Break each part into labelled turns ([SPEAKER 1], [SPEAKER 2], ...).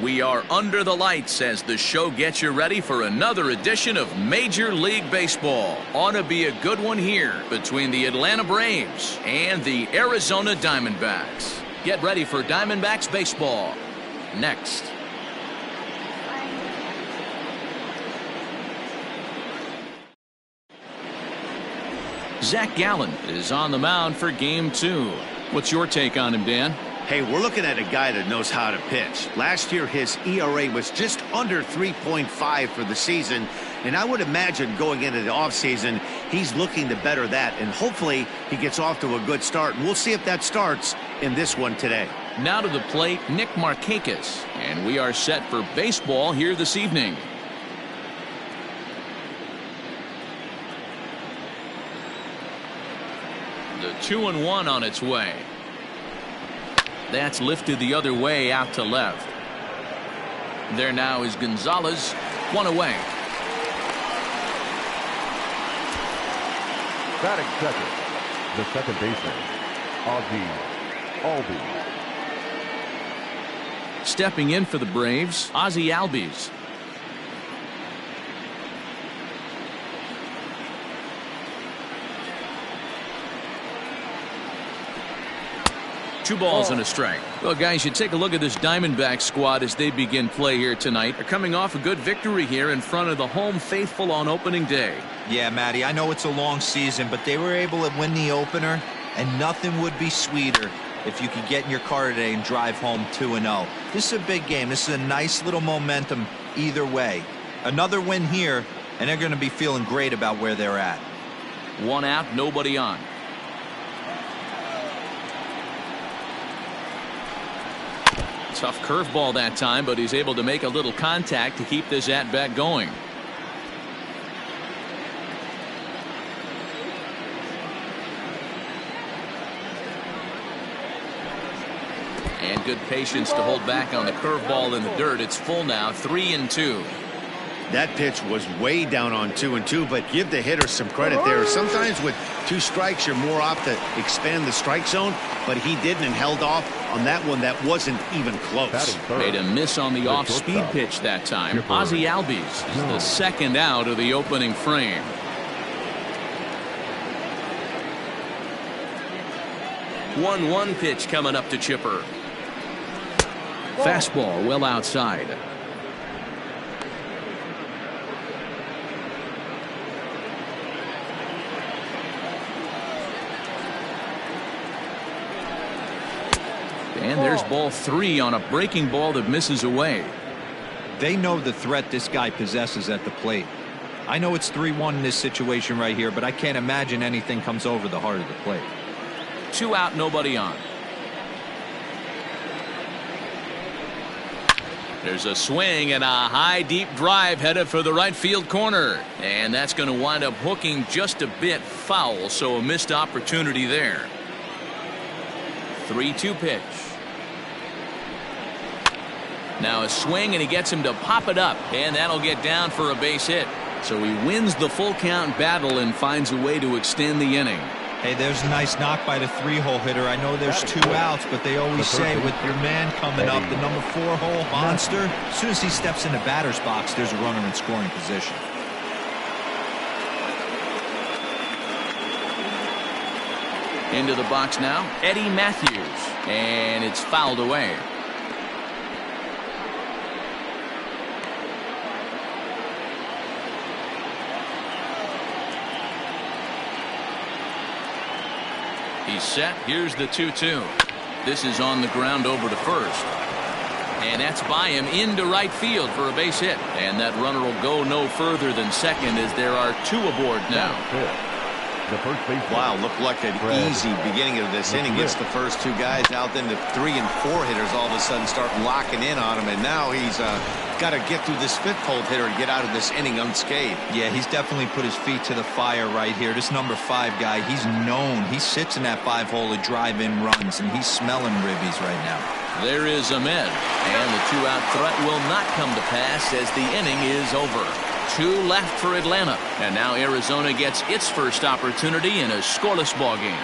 [SPEAKER 1] We are under the lights as the show gets you ready for another edition of Major League Baseball. Ought to be a good one here between the Atlanta Braves and the Arizona Diamondbacks. Get ready for Diamondbacks baseball next. Zach Gallen is on the mound for game 2. What's your take on him, Dan?
[SPEAKER 2] Hey, we're looking at a guy that knows how to pitch. Last year, his ERA was just under 3.5 for the season. And I would imagine going into the offseason, he's looking to better that. And hopefully he gets off to a good start. And we'll see if that starts in this one today.
[SPEAKER 1] Now to the plate, Nick Markakis. And we are set for baseball here this evening. The 2-1 on its way. That's lifted the other way out to left. There now is Gonzalez, one away.
[SPEAKER 3] Batting second, the second baseman, Ozzie Albies.
[SPEAKER 1] Stepping in for the Braves, Ozzie Albies. Two balls and a strike. Well, guys, you take a look at this Diamondbacks squad as they begin play here tonight. They're coming off a good victory here in front of the home faithful on opening day.
[SPEAKER 4] Yeah, Matty, I know it's a long season, but they were able to win the opener, and nothing would be sweeter if you could get in your car today and drive home 2-0. This is a big game. This is a nice little momentum either way. Another win here, and they're going to be feeling great about where they're at.
[SPEAKER 1] One out, nobody on. Tough curveball that time, but he's able to make a little contact to keep this at-bat going. And good patience to hold back on the curveball in the dirt. It's full now, 3-2.
[SPEAKER 2] That pitch was way down on 2-2, but give the hitter some credit there. Sometimes with 2 strikes, you're more apt to expand the strike zone, but he didn't and held off on that one that wasn't even close.
[SPEAKER 1] Made a miss on the off-speed pitch that time. Ozzie Albies is the second out of the opening frame. One pitch coming up to Chipper. Fastball well outside. And there's ball 3 on a breaking ball that misses away.
[SPEAKER 4] They know the threat this guy possesses at the plate. I know it's 3-1 in this situation right here, but I can't imagine anything comes over the heart of the plate.
[SPEAKER 1] 2 out, nobody on. There's a swing and a high deep drive headed for the right field corner. And that's going to wind up hooking just a bit foul, so a missed opportunity there. 3-2 pitch. Now a swing, and he gets him to pop it up, and that'll get down for a base hit. So he wins the full count battle and finds a way to extend the inning.
[SPEAKER 4] Hey, there's a nice knock by the 3-hole hitter. I know there's 2 outs, but they always say with your man coming up, the number 4-hole monster, as soon as he steps in the batter's box, there's a runner in scoring position.
[SPEAKER 1] Into the box now, Eddie Matthews, and it's fouled away. He's set. Here's the 2-2. This is on the ground over to first. And that's by him into right field for a base hit. And that runner will go no further than second as there are 2 aboard now.
[SPEAKER 3] The first base.
[SPEAKER 2] Wow, looked like an easy beginning of this inning. Gets the first 2 guys out, then the 3 and 4 hitters all of a sudden start locking in on him, and now he's got to get through this 5th-hole hitter and get out of this inning unscathed.
[SPEAKER 4] Yeah, he's definitely put his feet to the fire right here. This number 5 guy, he's known. He sits in that 5-hole to drive in runs, and he's smelling ribbies right now.
[SPEAKER 1] There is Ahmed, and the 2-out threat will not come to pass as the inning is over. 2 left for Atlanta, and now Arizona gets its first opportunity in a scoreless ball game.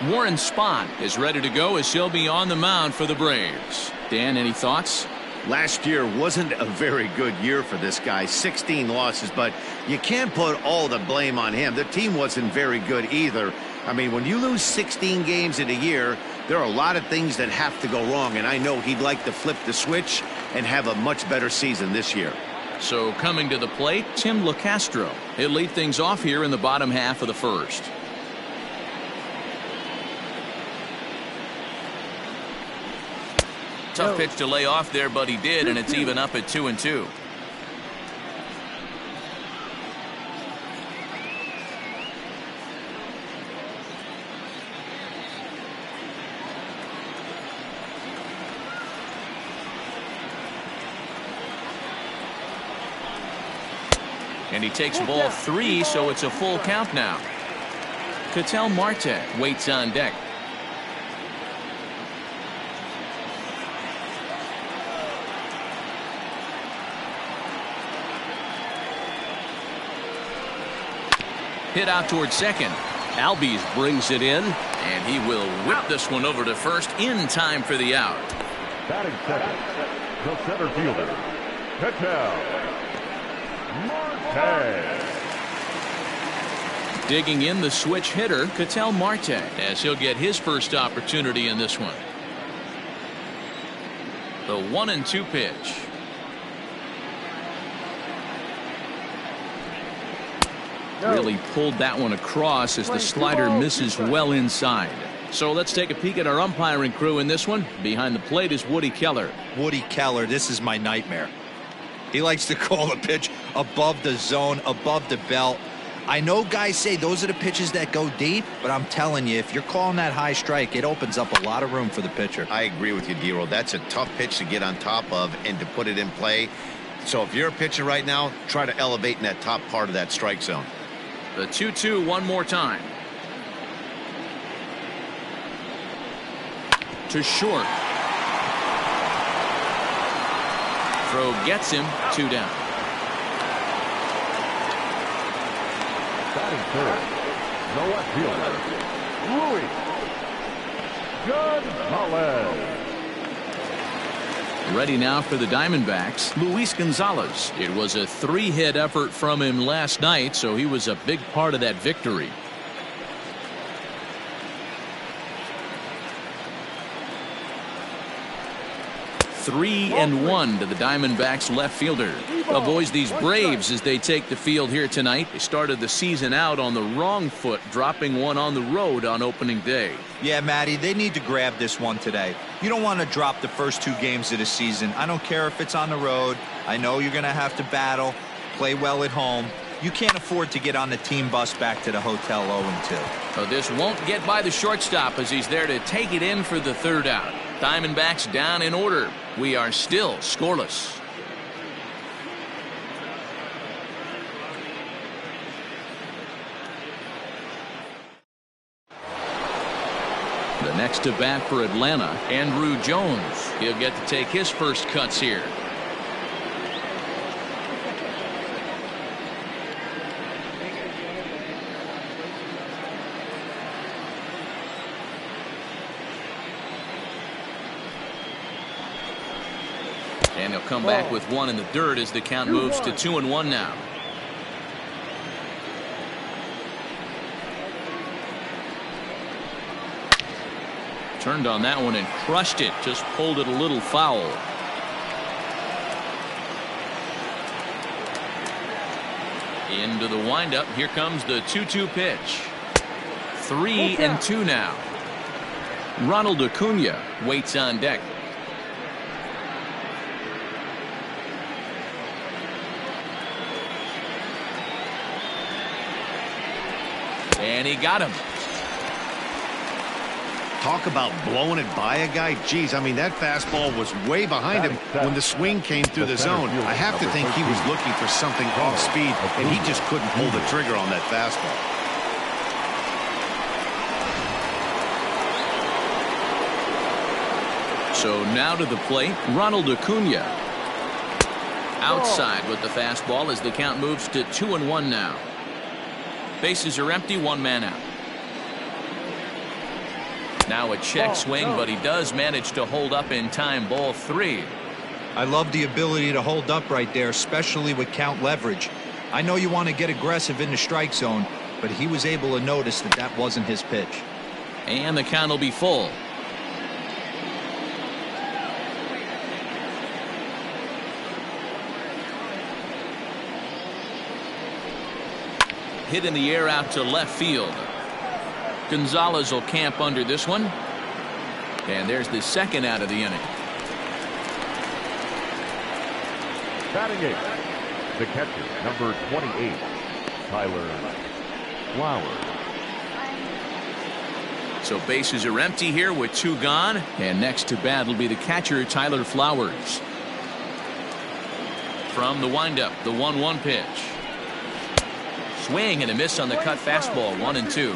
[SPEAKER 1] Warren Spahn is ready to go as he'll be on the mound for the Braves. Dan, any thoughts?
[SPEAKER 2] Last year wasn't a very good year for this guy. 16 losses, but you can't put all the blame on him. The team wasn't very good either. I mean, when you lose 16 games in a year, there are a lot of things that have to go wrong, and I know he'd like to flip the switch and have a much better season this year.
[SPEAKER 1] So coming to the plate, Tim LeCastro. He'll lead things off here in the bottom half of the first. Tough pitch to lay off there, but he did, and it's even up at 2-2. And he takes ball 3, so it's a full count now. Ketel Marte waits on deck. Hit out towards second. Albies brings it in, and he will whip this one over to first in time for the out.
[SPEAKER 3] Batting second, the center fielder, Ketel Marte.
[SPEAKER 1] Digging in the switch hitter, Ketel Marte, as he'll get his first opportunity in this one. The 1-2 pitch. Really pulled that one across as the slider misses well inside. So let's take a peek at our umpiring crew in this one. Behind the plate is Woody Keller.
[SPEAKER 4] Woody Keller, this is my nightmare. He likes to call a pitch above the zone, above the belt. I know guys say those are the pitches that go deep, but I'm telling you, if you're calling that high strike, it opens up a lot of room for the pitcher.
[SPEAKER 2] I agree with you, D-Roll. That's a tough pitch to get on top of and to put it in play. So if you're a pitcher right now, try to elevate in that top part of that strike zone.
[SPEAKER 1] The 2-2 one more time. To short. Throw gets him, 2 down.
[SPEAKER 3] Batting third, the left fielder, Luis Gonzalez.
[SPEAKER 1] Ready now for the Diamondbacks, Luis Gonzalez. It was a 3-hit effort from him last night, so he was a big part of that victory. Three and 1 to the Diamondbacks left fielder. Avoids these Braves as they take the field here tonight. They started the season out on the wrong foot, dropping one on the road on opening day.
[SPEAKER 4] Yeah, Matty, they need to grab this one today. You don't want to drop the first 2 games of the season. I don't care if it's on the road. I know you're going to have to battle, play well at home. You can't afford to get on the team bus back to the hotel 0-2.
[SPEAKER 1] So this won't get by the shortstop as he's there to take it in for the 3rd out. Diamondbacks down in order. We are still scoreless. The next to bat for Atlanta, Andrew Jones. He'll get to take his first cuts here. And he'll come back with one in the dirt as the count moves to 2-1 now. Turned on that one and crushed it. Just pulled it a little foul. Into the windup. Here comes the 2-2 pitch. 3-2 now. Ronald Acuna waits on deck. And he got him.
[SPEAKER 2] Talk about blowing it by a guy. Geez, I mean, that fastball was way behind him when the swing came through the zone. I have to think he was looking for something off speed, and he just couldn't pull the trigger on that fastball.
[SPEAKER 1] So now to the plate, Ronald Acuna. Outside with the fastball as the count moves to 2-1 now. Bases are empty, 1 man out. Now a check swing, but he does manage to hold up in time. Ball 3.
[SPEAKER 4] I love the ability to hold up right there, especially with count leverage. I know you want to get aggressive in the strike zone, but he was able to notice that that wasn't his pitch.
[SPEAKER 1] And the count will be full. Hit in the air out to left field. Gonzalez will camp under this one. And there's the second out of the inning.
[SPEAKER 3] Batting eighth, the catcher, number 28, Tyler Flowers.
[SPEAKER 1] So bases are empty here with 2 gone. And next to bat will be the catcher, Tyler Flowers. From the windup, the 1-1 pitch. Swing and a miss on the cut fastball. 1-2.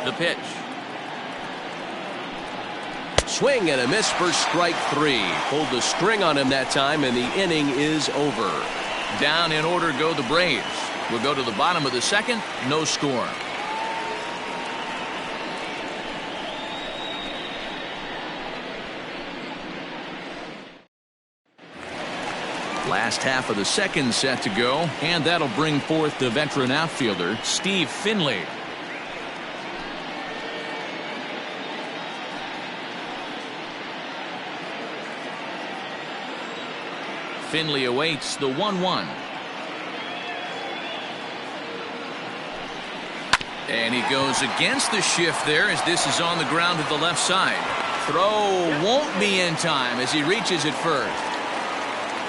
[SPEAKER 1] The pitch.
[SPEAKER 5] Swing and a miss for strike 3. Pulled the string on him that time, and the inning is over.
[SPEAKER 1] Down in order go the Braves. We'll go to the bottom of the second. No score. Last half of the second set to go, and that'll bring forth the veteran outfielder, Steve Finley. Finley awaits the 1-1. And he goes against the shift there as this is on the ground to the left side. Throw won't be in time as he reaches it first.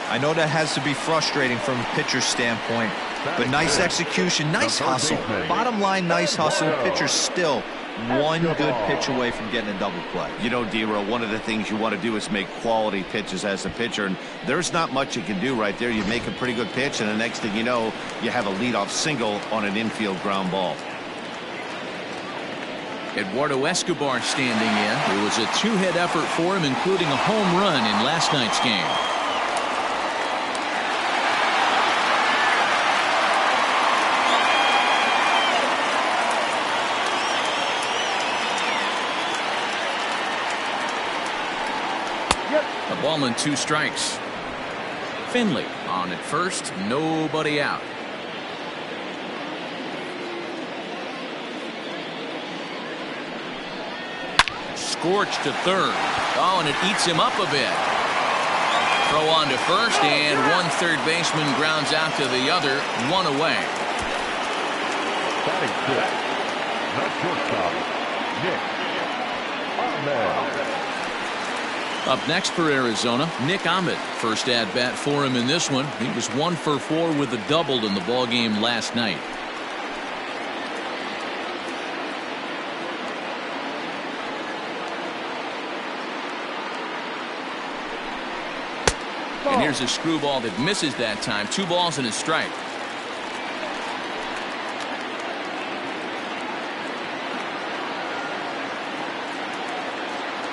[SPEAKER 4] I know that has to be frustrating from a pitcher's standpoint, but nice execution, nice hustle. Bottom line, nice hustle. Pitcher's still one good pitch away from getting a double play.
[SPEAKER 2] You know, D-Row, one of the things you want to do is make quality pitches as a pitcher, and there's not much you can do right there. You make a pretty good pitch, and the next thing you know, you have a leadoff single on an infield ground ball.
[SPEAKER 1] Eduardo Escobar standing in. It was a 2-hit effort for him, including a home run in last night's game. A ball and 2 strikes. Finley on at first, nobody out. Scorched to third. Oh, and it eats him up a bit. Throw on to first, and one third baseman grounds out to the other. 1 away.
[SPEAKER 3] Batting fifth, the shortstop, Nick Ahmed.
[SPEAKER 1] Up next for Arizona, Nick Ahmed. First at bat for him in this one. He was 1 for 4 with a double in the ball game last night. And here's a screwball that misses that time. 2 balls and a strike.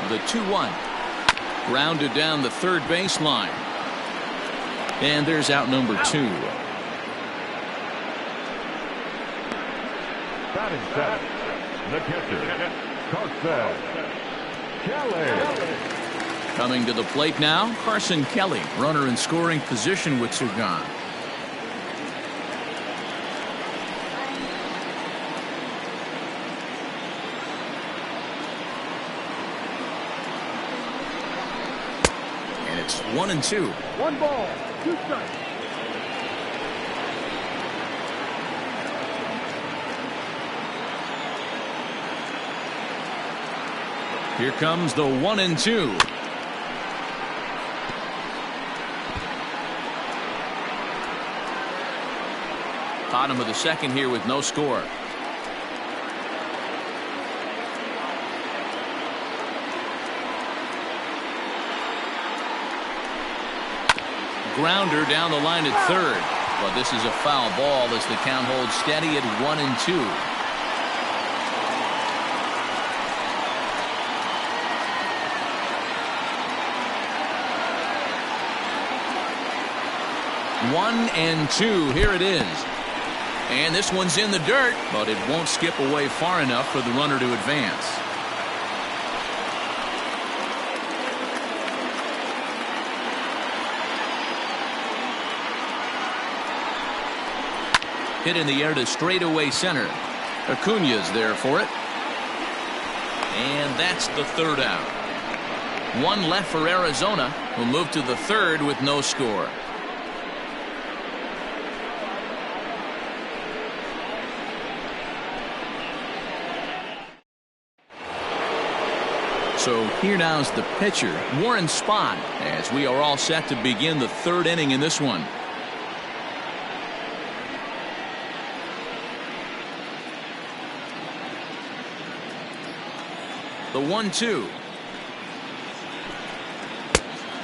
[SPEAKER 1] The 2-1. Grounded down the third baseline. And there's out number 2.
[SPEAKER 3] Batting seventh, the catcher, Carson Kelly.
[SPEAKER 1] Coming to the plate now, Carson Kelly. Runner in scoring position with 2 gone. And it's 1-2.
[SPEAKER 3] 1 ball, 2 strikes.
[SPEAKER 1] Here comes the 1-2. Bottom of the second here with no score. Grounder down the line at third. But this is a foul ball as the count holds steady at 1-2. 1-2. Here it is. And this one's in the dirt, but it won't skip away far enough for the runner to advance. Hit in the air to straightaway center. Acuna's there for it. And that's the third out. One left for Arizona, who move to the third with no score. So here now is the pitcher, Warren Spahn, as we are all set to begin the third inning in this one. The 1-2.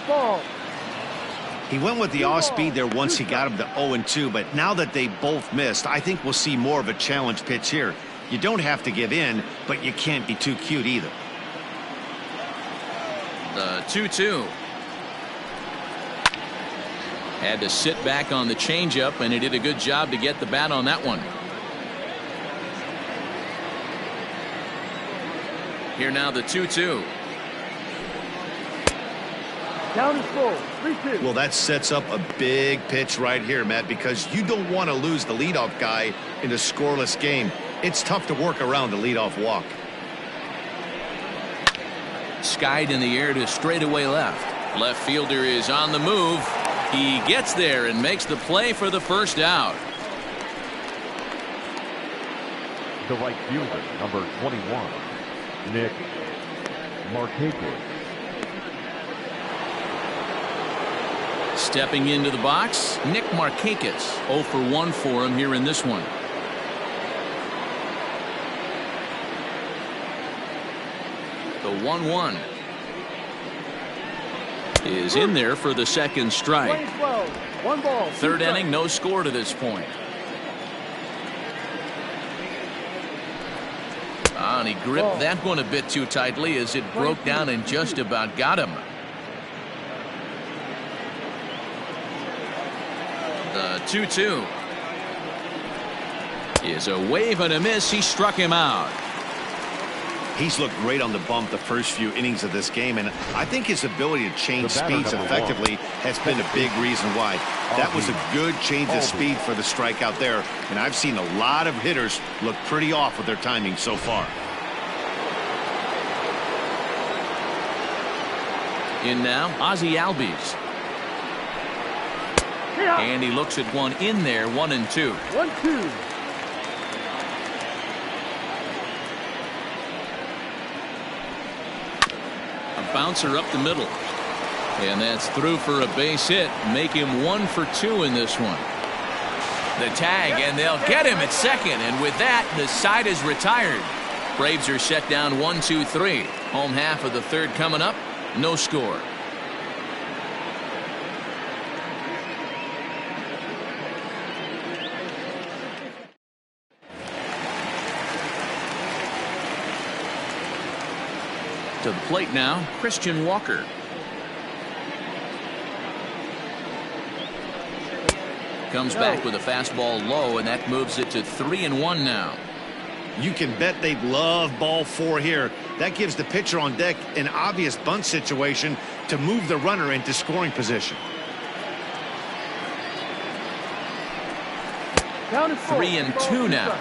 [SPEAKER 3] Ball.
[SPEAKER 2] He went with the off speed there once he got him to 0-2, but now that they both missed, I think we'll see more of a challenge pitch here. You don't have to give in, but you can't be too cute either.
[SPEAKER 1] The 2-2. Had to sit back on the changeup, and he did a good job to get the bat on that one. Here now the 2-2.
[SPEAKER 3] Down is full. 3-2.
[SPEAKER 2] Well, that sets up a big pitch right here, Matt, because you don't want to lose the leadoff guy in a scoreless game. It's tough to work around the leadoff walk.
[SPEAKER 1] Skied in the air to straightaway left. Left fielder is on the move. He gets there and makes the play for the first out.
[SPEAKER 3] The right fielder, number 21, Nick Markakis.
[SPEAKER 1] Stepping into the box, Nick Markakis. 0 for 1 for him here in this one. The 1-1 is in there for the second strike.
[SPEAKER 3] 20-12. 1 ball.
[SPEAKER 1] Third inning, no score to this point. And he gripped that one a bit too tightly as it broke down and just about got him. The 2-2 is a wave and a miss. He struck him out.
[SPEAKER 2] He's looked great on the bump the first few innings of this game, and I think his ability to change speeds effectively has been a big reason why. That was a good change of speed for the strikeout there, and I've seen a lot of hitters look pretty off with their timing so far.
[SPEAKER 1] In now, Ozzie Albies. And he looks at one in there, 1-2.
[SPEAKER 3] 1-2.
[SPEAKER 1] A bouncer up the middle. And that's through for a base hit. Make him 1 for 2 in this one. The tag, and they'll get him at second. And with that, the side is retired. Braves are set down 1-2-3. Home half of the third coming up. No score. To the plate now, Christian Walker. Comes back with a fastball low, and that moves it to 3-1 now.
[SPEAKER 2] You can bet they love ball 4 here. That gives the pitcher on deck an obvious bunt situation to move the runner into scoring position.
[SPEAKER 1] 3-2 now.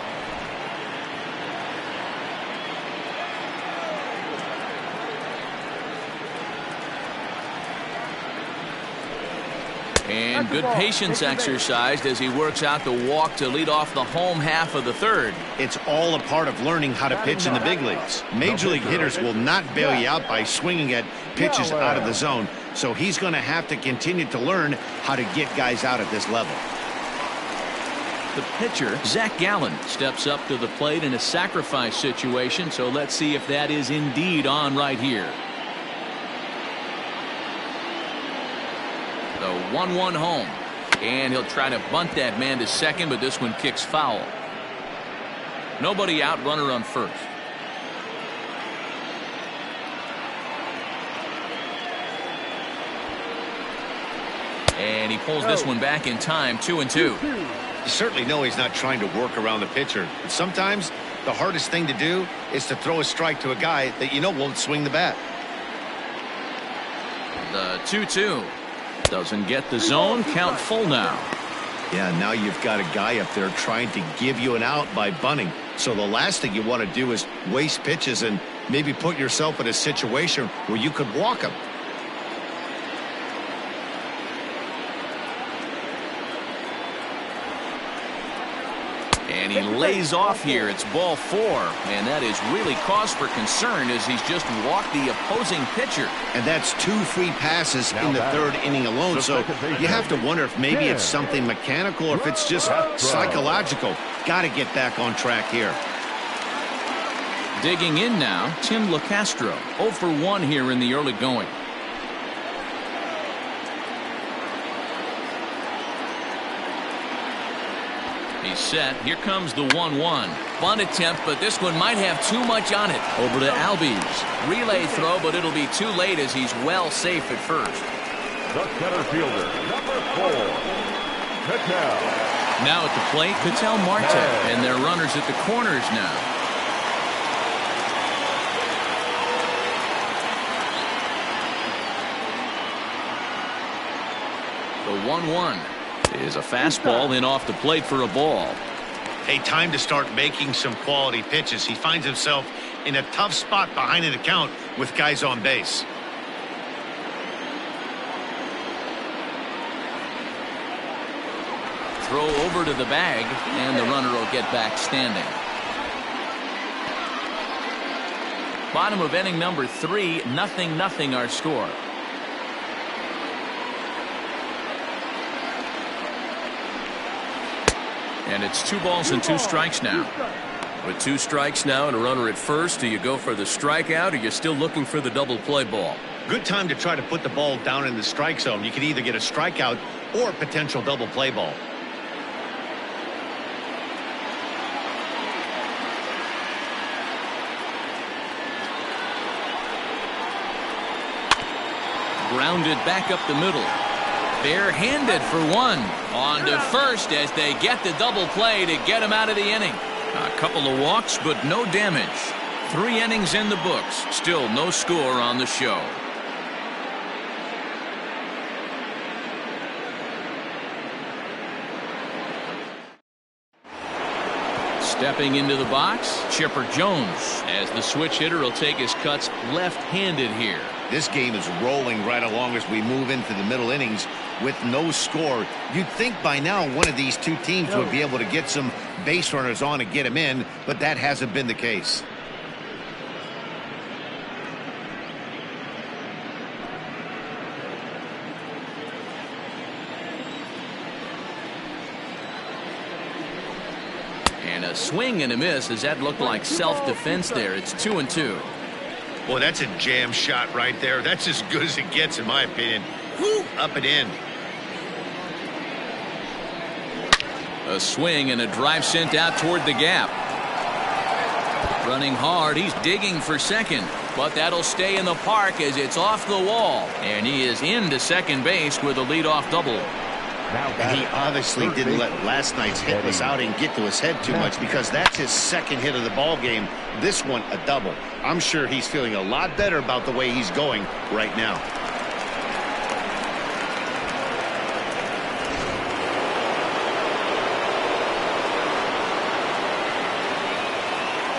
[SPEAKER 1] And good patience exercised as he works out the walk to lead off the home half of the third.
[SPEAKER 2] It's all a part of learning how to pitch in the big leagues. Major league hitters will not bail you out by swinging at pitches out of the zone. So he's going to have to continue to learn how to get guys out at this level.
[SPEAKER 1] The pitcher, Zach Gallen, steps up to the plate in a sacrifice situation. So let's see if that is indeed on right here. The 1-1 home, and he'll try to bunt that man to second, but this one kicks foul. Nobody out, runner on first. And he pulls this one back in time, 2-2.
[SPEAKER 2] You certainly know he's not trying to work around the pitcher. But sometimes the hardest thing to do is to throw a strike to a guy that you know won't swing the bat.
[SPEAKER 1] The 2-2. Doesn't get the zone. Count full now.
[SPEAKER 2] Yeah, now you've got a guy up there trying to give you an out by bunting. So the last thing you want to do is waste pitches and maybe put yourself in a situation where you could walk him.
[SPEAKER 1] And he lays off here. It's ball 4. And that is really cause for concern as he's just walked the opposing pitcher.
[SPEAKER 2] And that's 2 free passes in the 3rd inning alone. So you have to wonder if maybe it's something mechanical or if it's just psychological. Got to get back on track here.
[SPEAKER 1] Digging in now, Tim LeCastro. 0 for 1 here in the early going. He's set. Here comes the 1-1. Bunt attempt, but this one might have too much on it. Over to Albies. Relay throw, but it'll be too late as he's well safe at first.
[SPEAKER 3] The center fielder, number 4, Patel.
[SPEAKER 1] Now at the plate, Patel Marte. And their runners at the corners now. The 1-1 is a fastball in off the plate for a ball.
[SPEAKER 2] Hey, time to start making some quality pitches. He finds himself in a tough spot behind an account with guys on base.
[SPEAKER 1] Throw over to the bag, and the runner will get back standing. Bottom of inning number 3, 0-0 our score. And it's 2 balls and 2 strikes now.
[SPEAKER 5] With 2 strikes now and a runner at first, do you go for the strikeout or you're still looking for the double play ball?
[SPEAKER 2] Good time to try to put the ball down in the strike zone. You could either get a strikeout or a potential double play ball.
[SPEAKER 1] Grounded back up the middle. Barehanded for 1. On to first as they get the double play to get him out of the inning. A couple of walks, but no damage. 3 innings in the books. Still no score on the show. Stepping into the box, Chipper Jones, as the switch hitter will take his cuts left-handed here.
[SPEAKER 2] This game is rolling right along as we move into the middle innings with no score. You'd think by now one of these 2 teams would be able to get some base runners on and get them in, but that hasn't been the case.
[SPEAKER 1] And a swing and a miss as that looked like self-defense there. It's 2-2.
[SPEAKER 2] Boy, that's a jam shot right there. That's as good as it gets, in my opinion. Woo, up and in.
[SPEAKER 1] A swing and a drive sent out toward the gap. Running hard, he's digging for second, but that'll stay in the park as it's off the wall. And he is into second base with a leadoff double.
[SPEAKER 2] And he obviously didn't let last night's hitless outing get to his head too much because that's his second hit of the ball game. This one a double. I'm sure he's feeling a lot better about the way he's going right now.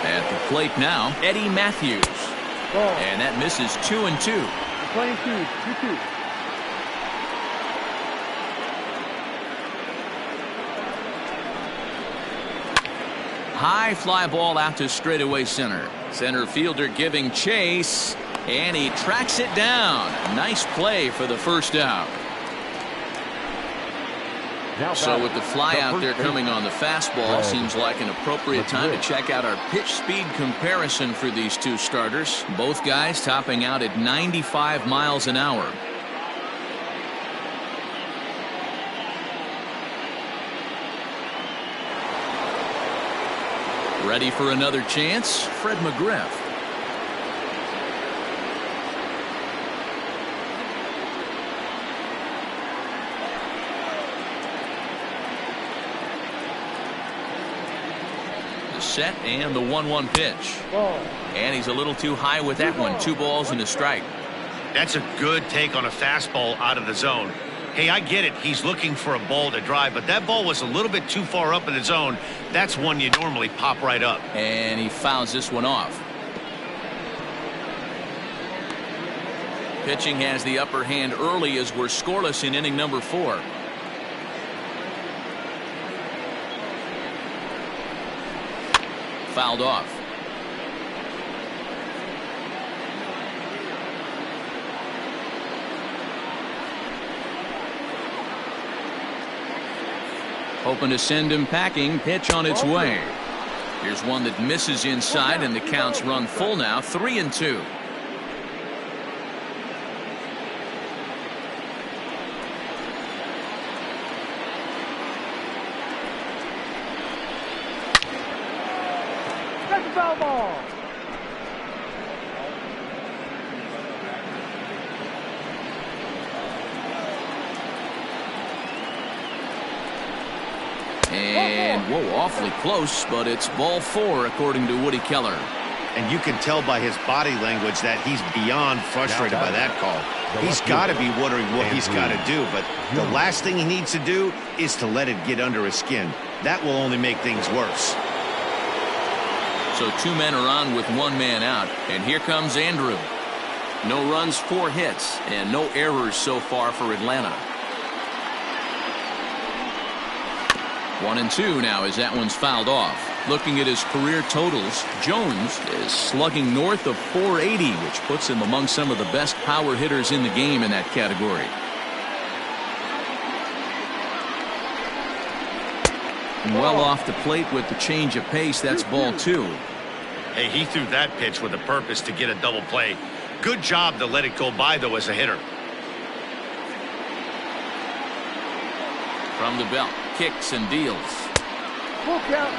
[SPEAKER 1] At the plate now, Eddie Matthews. And that misses 2-2.
[SPEAKER 3] Playing 2-2.
[SPEAKER 1] High fly ball out to straightaway center. Center fielder giving chase, and he tracks it down. Nice play for the first out. So with the fly out there coming on the fastball, seems like an appropriate time to check out our pitch speed comparison for these 2 starters. Both guys topping out at 95 miles an hour. Ready for another chance, Fred McGriff. The set and the 1-1 pitch. And he's a little too high with that one. 2 balls and a strike.
[SPEAKER 2] That's a good take on a fastball out of the zone. Hey, I get it. He's looking for a ball to drive, but that ball was a little bit too far up in the zone. That's one you normally pop right up.
[SPEAKER 1] And he fouls this one off. Pitching has the upper hand early as we're scoreless in inning number 4. Fouled off. Hoping to send him packing. Pitch on its way. Here's one that misses inside, and the count's run full now. 3-2.
[SPEAKER 3] Foul ball.
[SPEAKER 1] And whoa, awfully close, but it's ball 4 according to Woody Keller.
[SPEAKER 2] And you can tell by his body language that he's beyond frustrated by that call. He's got to be wondering what he's got to do, but the last thing he needs to do is to let it get under his skin. That will only make things worse.
[SPEAKER 1] So 2 men are on with 1 man out, and here comes Andrew. No runs, 4 hits, and no errors so far for Atlanta. 1-2 now as that one's fouled off. Looking at his career totals, Jones is slugging north of .480, which puts him among some of the best power hitters in the game in that category. Well off the plate with the change of pace. That's ball 2.
[SPEAKER 2] Hey, he threw that pitch with a purpose to get a double play. Good job to let it go by, though, as a hitter.
[SPEAKER 1] From the belt, kicks and deals.
[SPEAKER 3] Full count.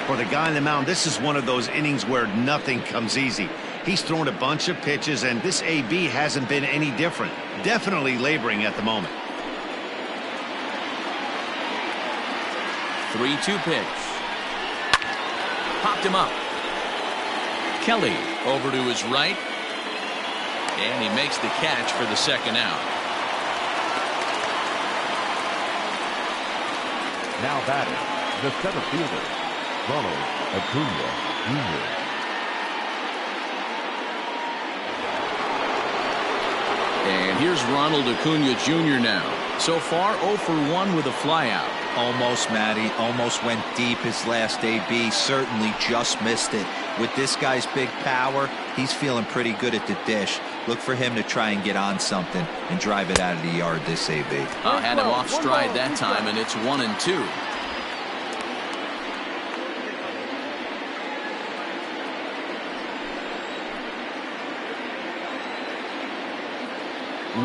[SPEAKER 2] For the guy on the mound, this is one of those innings where nothing comes easy. He's thrown a bunch of pitches, and this AB hasn't been any different. Definitely laboring at the moment.
[SPEAKER 1] 3-2 pitch. Popped him up. Kelly over to his right. And he makes the catch for the second out.
[SPEAKER 3] Now batting, the center fielder, Ronald Acuna Jr.
[SPEAKER 1] And here's Ronald Acuna Jr. now. So far 0 for 1 with a flyout.
[SPEAKER 4] Almost, Matty. Almost went deep his last AB. Certainly just missed it. With this guy's big power, he's feeling pretty good at the dish. Look for him to try and get on something and drive it out of the yard this AB.
[SPEAKER 1] Had him off stride that time, and it's 1-2.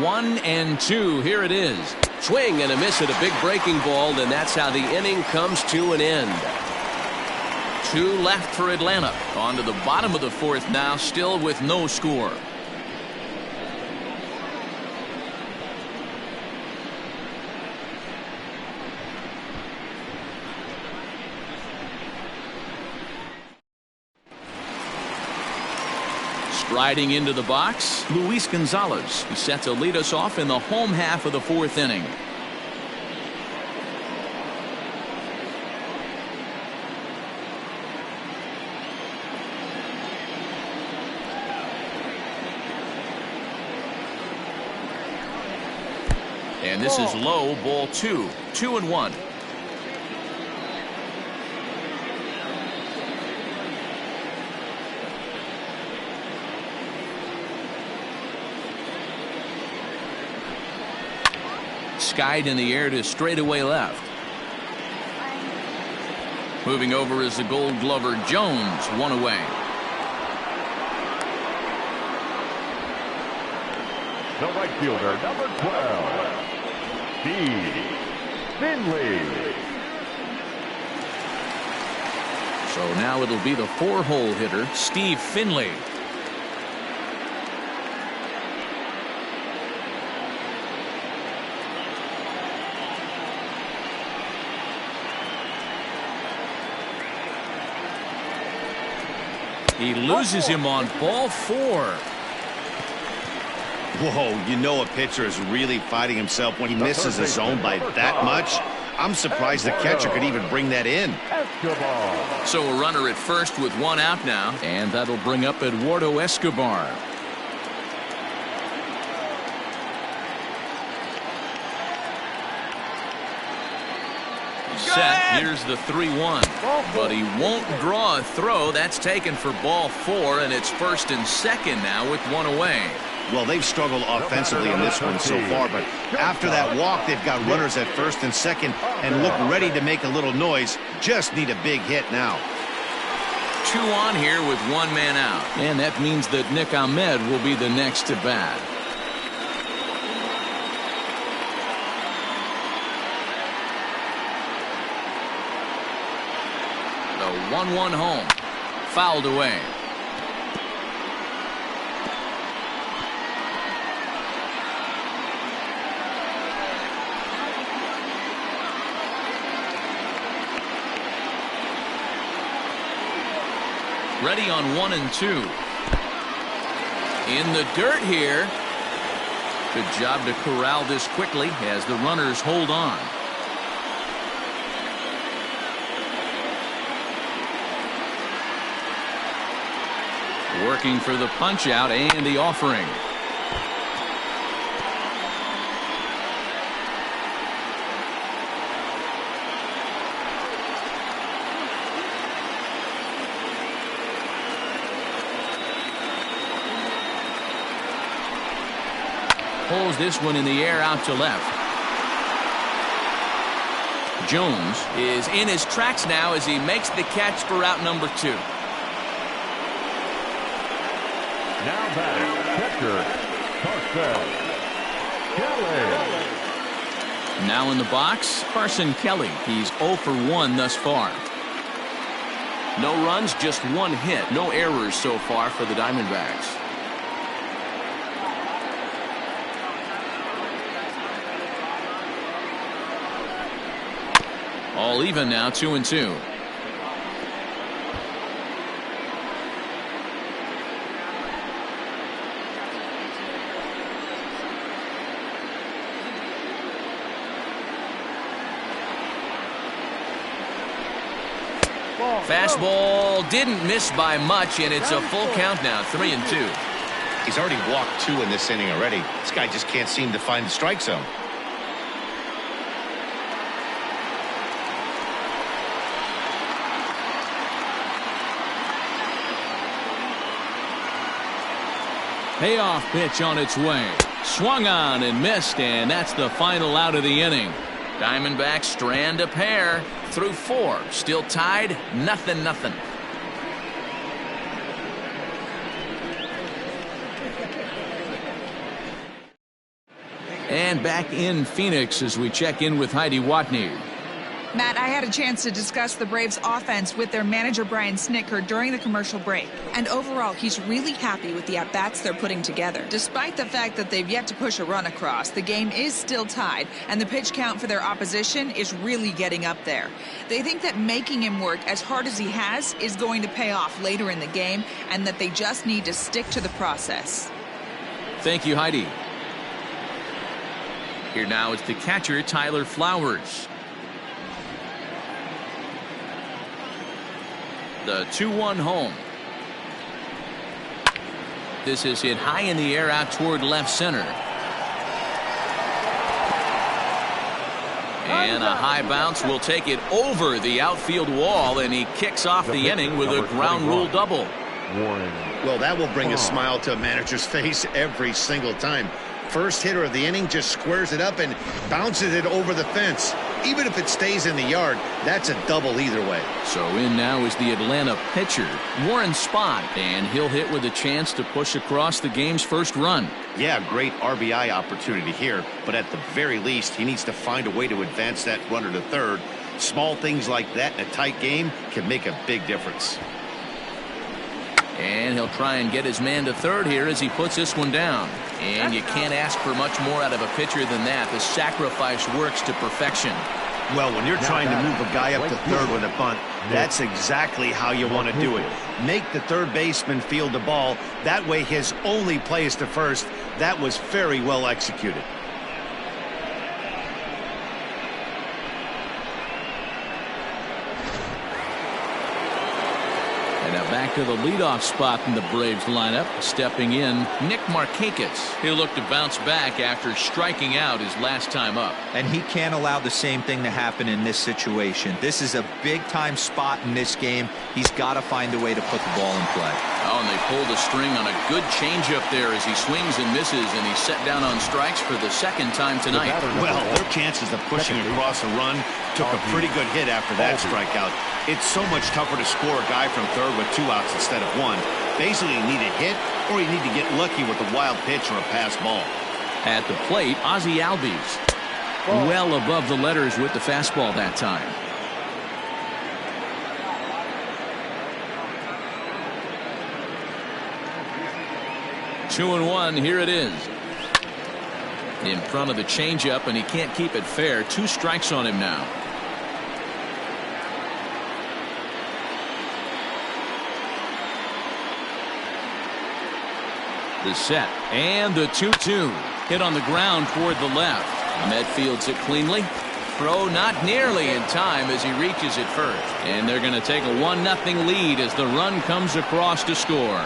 [SPEAKER 1] One and two. Here it is. Swing and a miss at a big breaking ball, and that's how the inning comes to an end. 2 left for Atlanta. On to the bottom of the 4th now, still with no score. Striding into the box, Luis Gonzalez, who's set to lead us off in the home half of the 4th inning. And this is low, ball 2. 2-1. Skied in the air to straightaway left. Moving over is the Gold Glover Jones, 1 away.
[SPEAKER 3] The right fielder, number 12, Steve Finley.
[SPEAKER 1] So now it'll be the 4-hole hitter, Steve Finley. He loses him on ball 4.
[SPEAKER 2] Whoa, you know a pitcher is really fighting himself when he misses his zone by that much. I'm surprised the catcher could even bring that in.
[SPEAKER 1] So a runner at first with 1 out now, and that'll bring up Eduardo Escobar. Set. Here's the 3-1, but he won't draw a throw. That's taken for ball 4, and it's 1st and 2nd now with 1 away.
[SPEAKER 2] Well, they've struggled offensively in this one so far, but after that walk, they've got runners at 1st and 2nd and look ready to make a little noise. Just need a big hit now.
[SPEAKER 1] 2 on here with 1 man out, and that means that Nick Ahmed will be the next to bat. The 1-1 home, fouled away. Ready on 1 and 2. In the dirt here. Good job to corral this quickly as the runners hold on. Working for the punch out and the offering. Pulls this one in the air out to left. Jones is in his tracks now as he makes the catch for out number 2.
[SPEAKER 3] Now batting, catcher, Carson Kelly.
[SPEAKER 1] Now in the box, Carson Kelly. He's 0 for 1 thus far. No runs, just 1 hit. No errors so far for the Diamondbacks. All even now, 2 and 2. Fastball didn't miss by much, and it's a full count now, 3 and 2.
[SPEAKER 2] He's already walked 2 in this inning already. This guy just can't seem to find the strike zone.
[SPEAKER 1] Payoff pitch on its way. Swung on and missed, and that's the final out of the inning. Diamondbacks strand a pair through 4. Still tied, 0-0. And back in Phoenix as we check in with Heidi Watney.
[SPEAKER 6] Matt, I had a chance to discuss the Braves offense with their manager Brian Snitker during the commercial break. And overall, he's really happy with the at-bats they're putting together. Despite the fact that they've yet to push a run across, the game is still tied, and the pitch count for their opposition is really getting up there. They think that making him work as hard as he has is going to pay off later in the game, and that they just need to stick to the process.
[SPEAKER 1] Thank you, Heidi. Here now is the catcher, Tyler Flowers. The 2-1 home. This is hit high in the air out toward left center. And a high bounce will take it over the outfield wall, and he kicks off the inning with a ground rule double.
[SPEAKER 2] Well, that will bring a smile to a manager's face every single time. First hitter of the inning just squares it up and bounces it over the fence. Even if it stays in the yard, that's a double either way.
[SPEAKER 1] So in now is the Atlanta pitcher, Warren Spahn, and he'll hit with a chance to push across the game's first run.
[SPEAKER 2] Yeah, great RBI opportunity here, but at the very least, he needs to find a way to advance that runner to third. Small things like that in a tight game can make a big difference.
[SPEAKER 1] And he'll try and get his man to third here as he puts this one down. And you can't ask for much more out of a pitcher than that. The sacrifice works to perfection.
[SPEAKER 2] Well, when you're trying to move a guy up to third with a bunt, that's exactly how you want to do it. Make the third baseman field the ball. That way his only play is to first. That was very well executed.
[SPEAKER 1] Back to the leadoff spot in the Braves lineup. Stepping in, Nick Markakis. He'll look to bounce back after striking out his last time up.
[SPEAKER 4] And he can't allow the same thing to happen in this situation. This is a big-time spot in this game. He's got to find a way to put the ball in play.
[SPEAKER 1] Oh, and they pulled the string on a good changeup there as he swings and misses, and he's set down on strikes for the second time tonight.
[SPEAKER 2] Well, their chances of pushing across a run took a pretty good hit after that strikeout. It's so much tougher to score a guy from third with 2 outs instead of 1. Basically, you need a hit or you need to get lucky with a wild pitch or a pass ball.
[SPEAKER 1] At the plate, Ozzie Albies. Well above the letters with the fastball that time. Two and one, here it is. In front of the changeup, and he can't keep it fair. 2 strikes on him now. The set and the 2-2 hit on the ground toward the left. Ahmed fields it cleanly. Throw not nearly in time as he reaches it first, and they're going to take a 1-0 lead as the run comes across to score.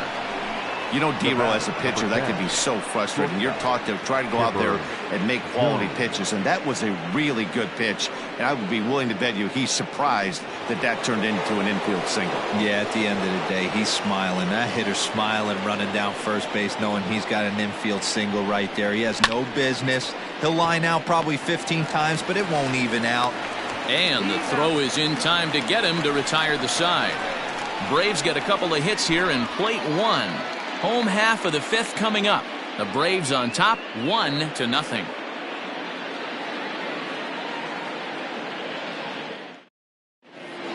[SPEAKER 2] You know, D-Roll, as a pitcher, that could be so frustrating. You're taught to try to go out there and make quality pitches, and that was a really good pitch. And I would be willing to bet you he's surprised that that turned into an infield single.
[SPEAKER 4] Yeah, at the end of the day, he's smiling. That hitter's smiling, running down first base, knowing he's got an infield single right there. He has no business. He'll line out probably 15 times, but it won't even out.
[SPEAKER 1] And the throw is in time to get him to retire the side. Braves get a couple of hits here in plate 1. Home half of the 5th coming up. The Braves on top 1-0.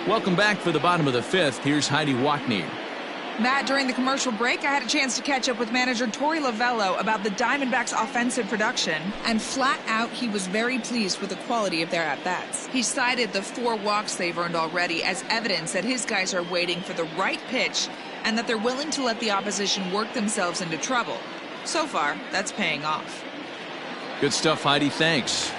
[SPEAKER 1] Welcome back for the bottom of the 5th. Here's Heidi Watney.
[SPEAKER 6] Matt, during the commercial break, I had a chance to catch up with manager Torey Lovello about the Diamondbacks' offensive production, and flat out, he was very pleased with the quality of their at-bats. He cited the 4 walks they've earned already as evidence that his guys are waiting for the right pitch and that they're willing to let the opposition work themselves into trouble. So far, that's paying off.
[SPEAKER 1] Good stuff, Heidi. Thanks.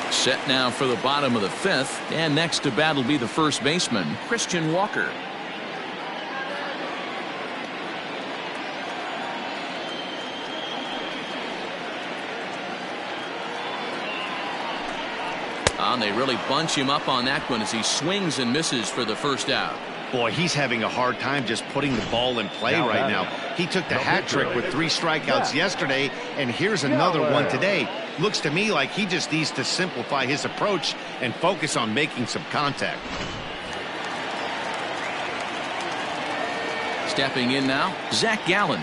[SPEAKER 1] Set now for the bottom of the 5th, and next to bat will be the first baseman, Christian Walker. And they really bunch him up on that one as he swings and misses for the first out.
[SPEAKER 2] Boy, he's having a hard time just putting the ball in play right now. He took the hat trick with 3 strikeouts yesterday, and here's another one today. Looks to me like he just needs to simplify his approach and focus on making some contact.
[SPEAKER 1] Stepping in now, Zach Gallen.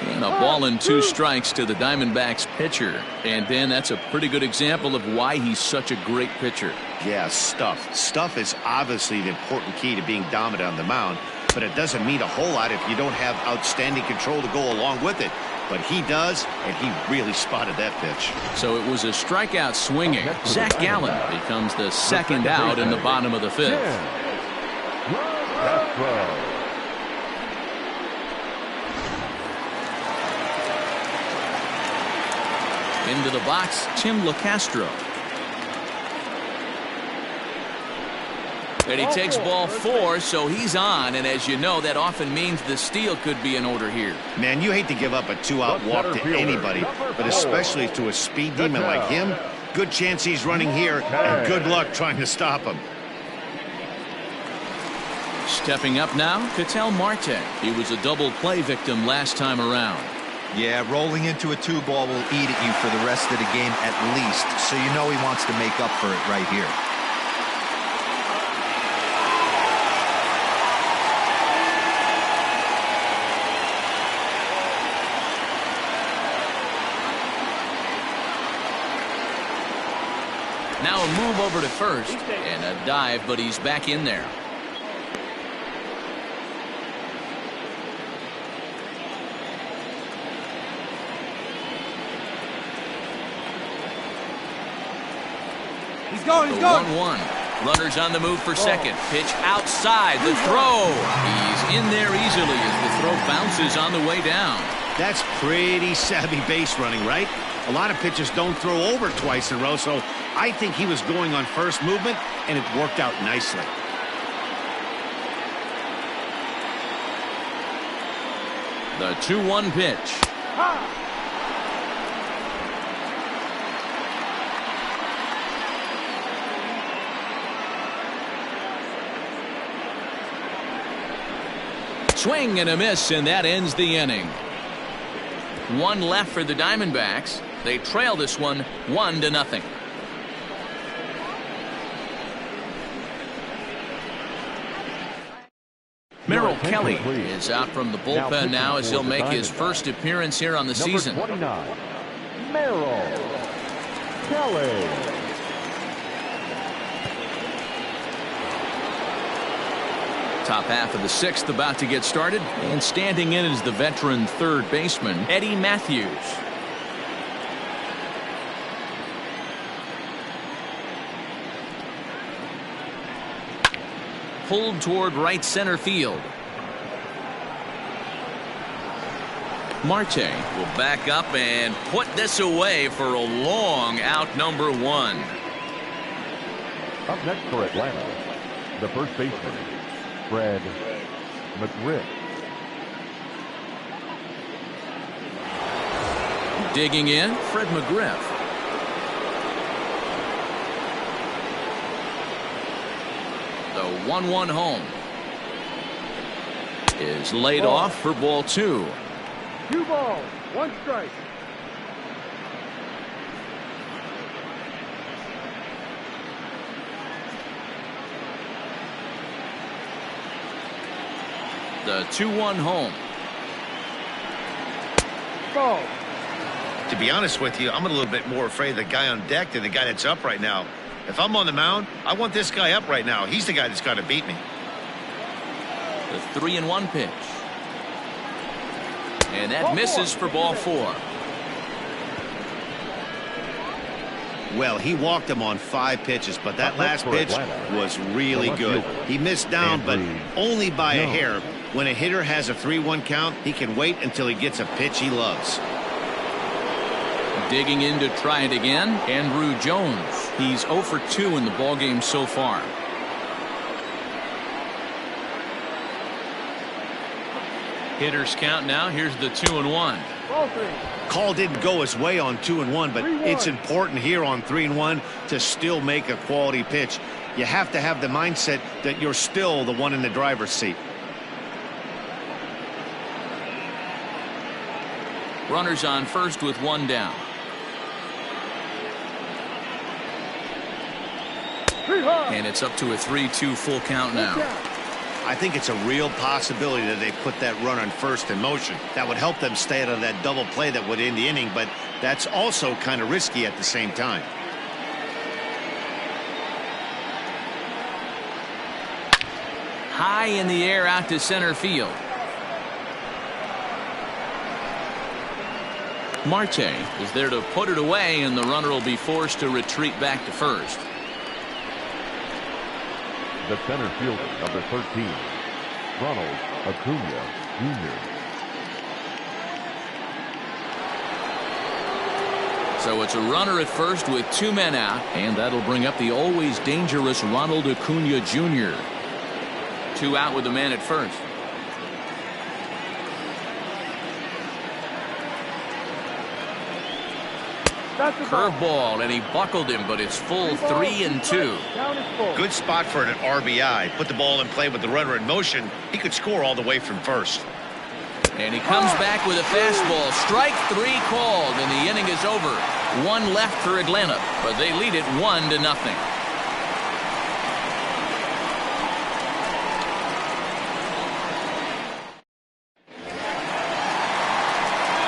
[SPEAKER 1] And a ball and 2 strikes to the Diamondbacks pitcher. And Ben, that's a pretty good example of why he's such a great pitcher.
[SPEAKER 2] Yeah, stuff. Stuff is obviously the important key to being dominant on the mound, but it doesn't mean a whole lot if you don't have outstanding control to go along with it. But he does, and he really spotted that pitch.
[SPEAKER 1] So it was a strikeout swinging. Zach Gallen becomes the second out in the bottom of the 5th. Into the box, Tim LeCastro. And he takes ball 4, so he's on, and as you know, that often means the steal could be in order here.
[SPEAKER 2] Man, you hate to give up a 2-out walk to anybody, but especially to a speed demon like him. Good chance he's running here, and good luck trying to stop him.
[SPEAKER 1] Stepping up now, Ketel Marte. He was a double play victim last time around.
[SPEAKER 4] Yeah, rolling into a 2-ball will eat at you for the rest of the game at least, so you know he wants to make up for it right here.
[SPEAKER 1] Now a move over to first, and a dive, but he's back in there.
[SPEAKER 7] He's going.
[SPEAKER 1] 1-1. Runners on the move for second. Pitch outside. The throw. He's in there easily as the throw bounces on the way down.
[SPEAKER 2] That's pretty savvy base running, right? A lot of pitchers don't throw over twice in a row, so I think he was going on first movement, and it worked out nicely.
[SPEAKER 1] The 2-1 pitch. Swing and a miss, and that ends the inning. One left for the Diamondbacks. They trail this one 1-0. Merrill Kelly is out from the bullpen now as he'll make his first appearance here on the season.
[SPEAKER 3] 29, Merrill Kelly.
[SPEAKER 1] Top half of the sixth about to get started, and standing in is the veteran third baseman Eddie Matthews. Pulled toward right center field. Marte will back up and put this away for a long out, number 1.
[SPEAKER 3] Up next for Atlanta, the first baseman, Fred McGriff.
[SPEAKER 1] Digging in, Fred McGriff. The 1-1 home is laid off for ball 2.
[SPEAKER 7] 2 balls, 1 strike.
[SPEAKER 1] The 2-1 home.
[SPEAKER 7] Ball.
[SPEAKER 2] To be honest with you, I'm a little bit more afraid of the guy on deck than the guy that's up right now. If I'm on the mound, I want this guy up right now. He's the guy that's got to beat me.
[SPEAKER 1] The 3-1 pitch. And that misses for ball 4.
[SPEAKER 2] Well, he walked him on 5 pitches, but that last pitch was really good. He missed down, but only by a hair. When a hitter has a 3-1 count, he can wait until he gets a pitch he loves.
[SPEAKER 1] Digging in to try it again, Andrew Jones. He's 0 for 2 in the ballgame so far. Hitters count now. Here's the 2-1.
[SPEAKER 2] Call didn't go his way on 2-1, but it's important here on 3-1 to still make a quality pitch. You have to have the mindset that you're still the one in the driver's seat.
[SPEAKER 1] Runners on first with 1 down. And it's up to a 3-2 full count now.
[SPEAKER 2] I think it's a real possibility that they put that run on first in motion. That would help them stay out of that double play that would end the inning, but that's also kind of risky at the same time.
[SPEAKER 1] High in the air out to center field. Marte is there to put it away, and the runner will be forced to retreat back to first.
[SPEAKER 3] The center fielder, number 13, Ronald Acuna Jr.
[SPEAKER 1] So it's a runner at first with 2 men out, and that'll bring up the always dangerous Ronald Acuna Jr. 2 out with the man at first. Curveball, and he buckled him, but it's full 3-2.
[SPEAKER 2] Good spot for an RBI. Put the ball in play with the runner in motion. He could score all the way from first.
[SPEAKER 1] And he comes back with a fastball. Strike 3 called, and the inning is over. 1 left for Atlanta, but they lead it 1-0.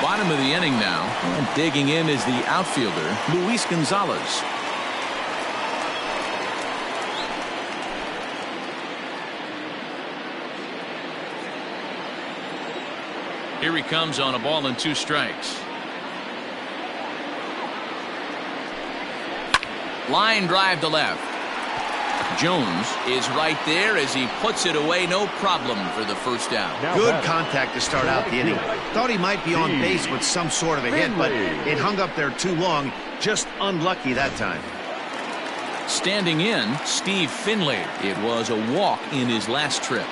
[SPEAKER 1] Bottom of the inning now, and digging in is the outfielder Luis Gonzalez. Here he comes on a ball and 2 strikes. Line drive to left. Jones is right there as he puts it away, no problem for the first out.
[SPEAKER 2] Good contact to start out the inning. Thought he might be on base with some sort of a hit, but it hung up there too long. Just unlucky that time.
[SPEAKER 1] Standing in, Steve Finley. It was a walk in his last trip.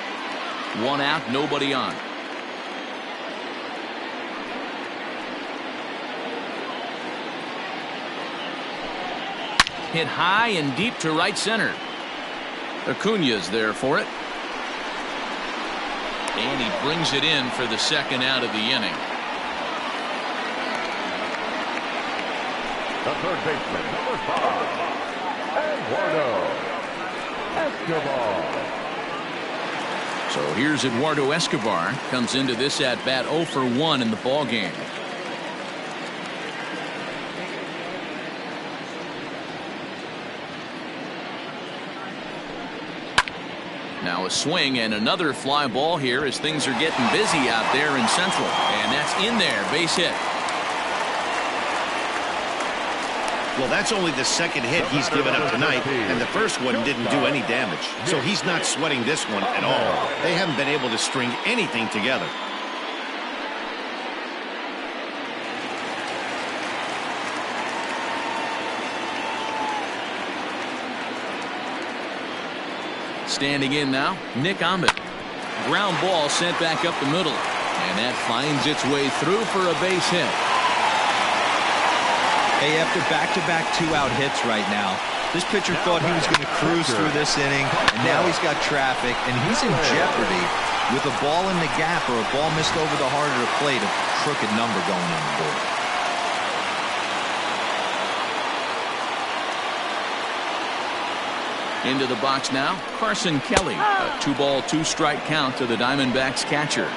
[SPEAKER 1] 1 out, nobody on. Hit high and deep to right center. Acuna's there for it. And he brings it in for the second out of the inning.
[SPEAKER 3] The third baseman, number 5, Eduardo Escobar.
[SPEAKER 1] So here's Eduardo Escobar. Comes into this at bat 0 for 1 in the ball game. Now a swing and another fly ball here as things are getting busy out there in Central. And that's in there, base hit.
[SPEAKER 2] Well, that's only the second hit he's given up tonight, and the first one didn't do any damage. So he's not sweating this one at all. They haven't been able to string anything together.
[SPEAKER 1] Standing in now, Nick Ahmed. Ground ball sent back up the middle. And that finds its way through for a base hit.
[SPEAKER 4] Hey, after back-to-back 2-out hits right now, this pitcher thought he was going to cruise through this inning, and now he's got traffic, and he's in jeopardy with a ball in the gap or a ball missed over the heart of the plate, a crooked number going on the board.
[SPEAKER 1] Into the box now, Carson Kelly. A 2-ball, 2-strike count to the Diamondbacks catcher.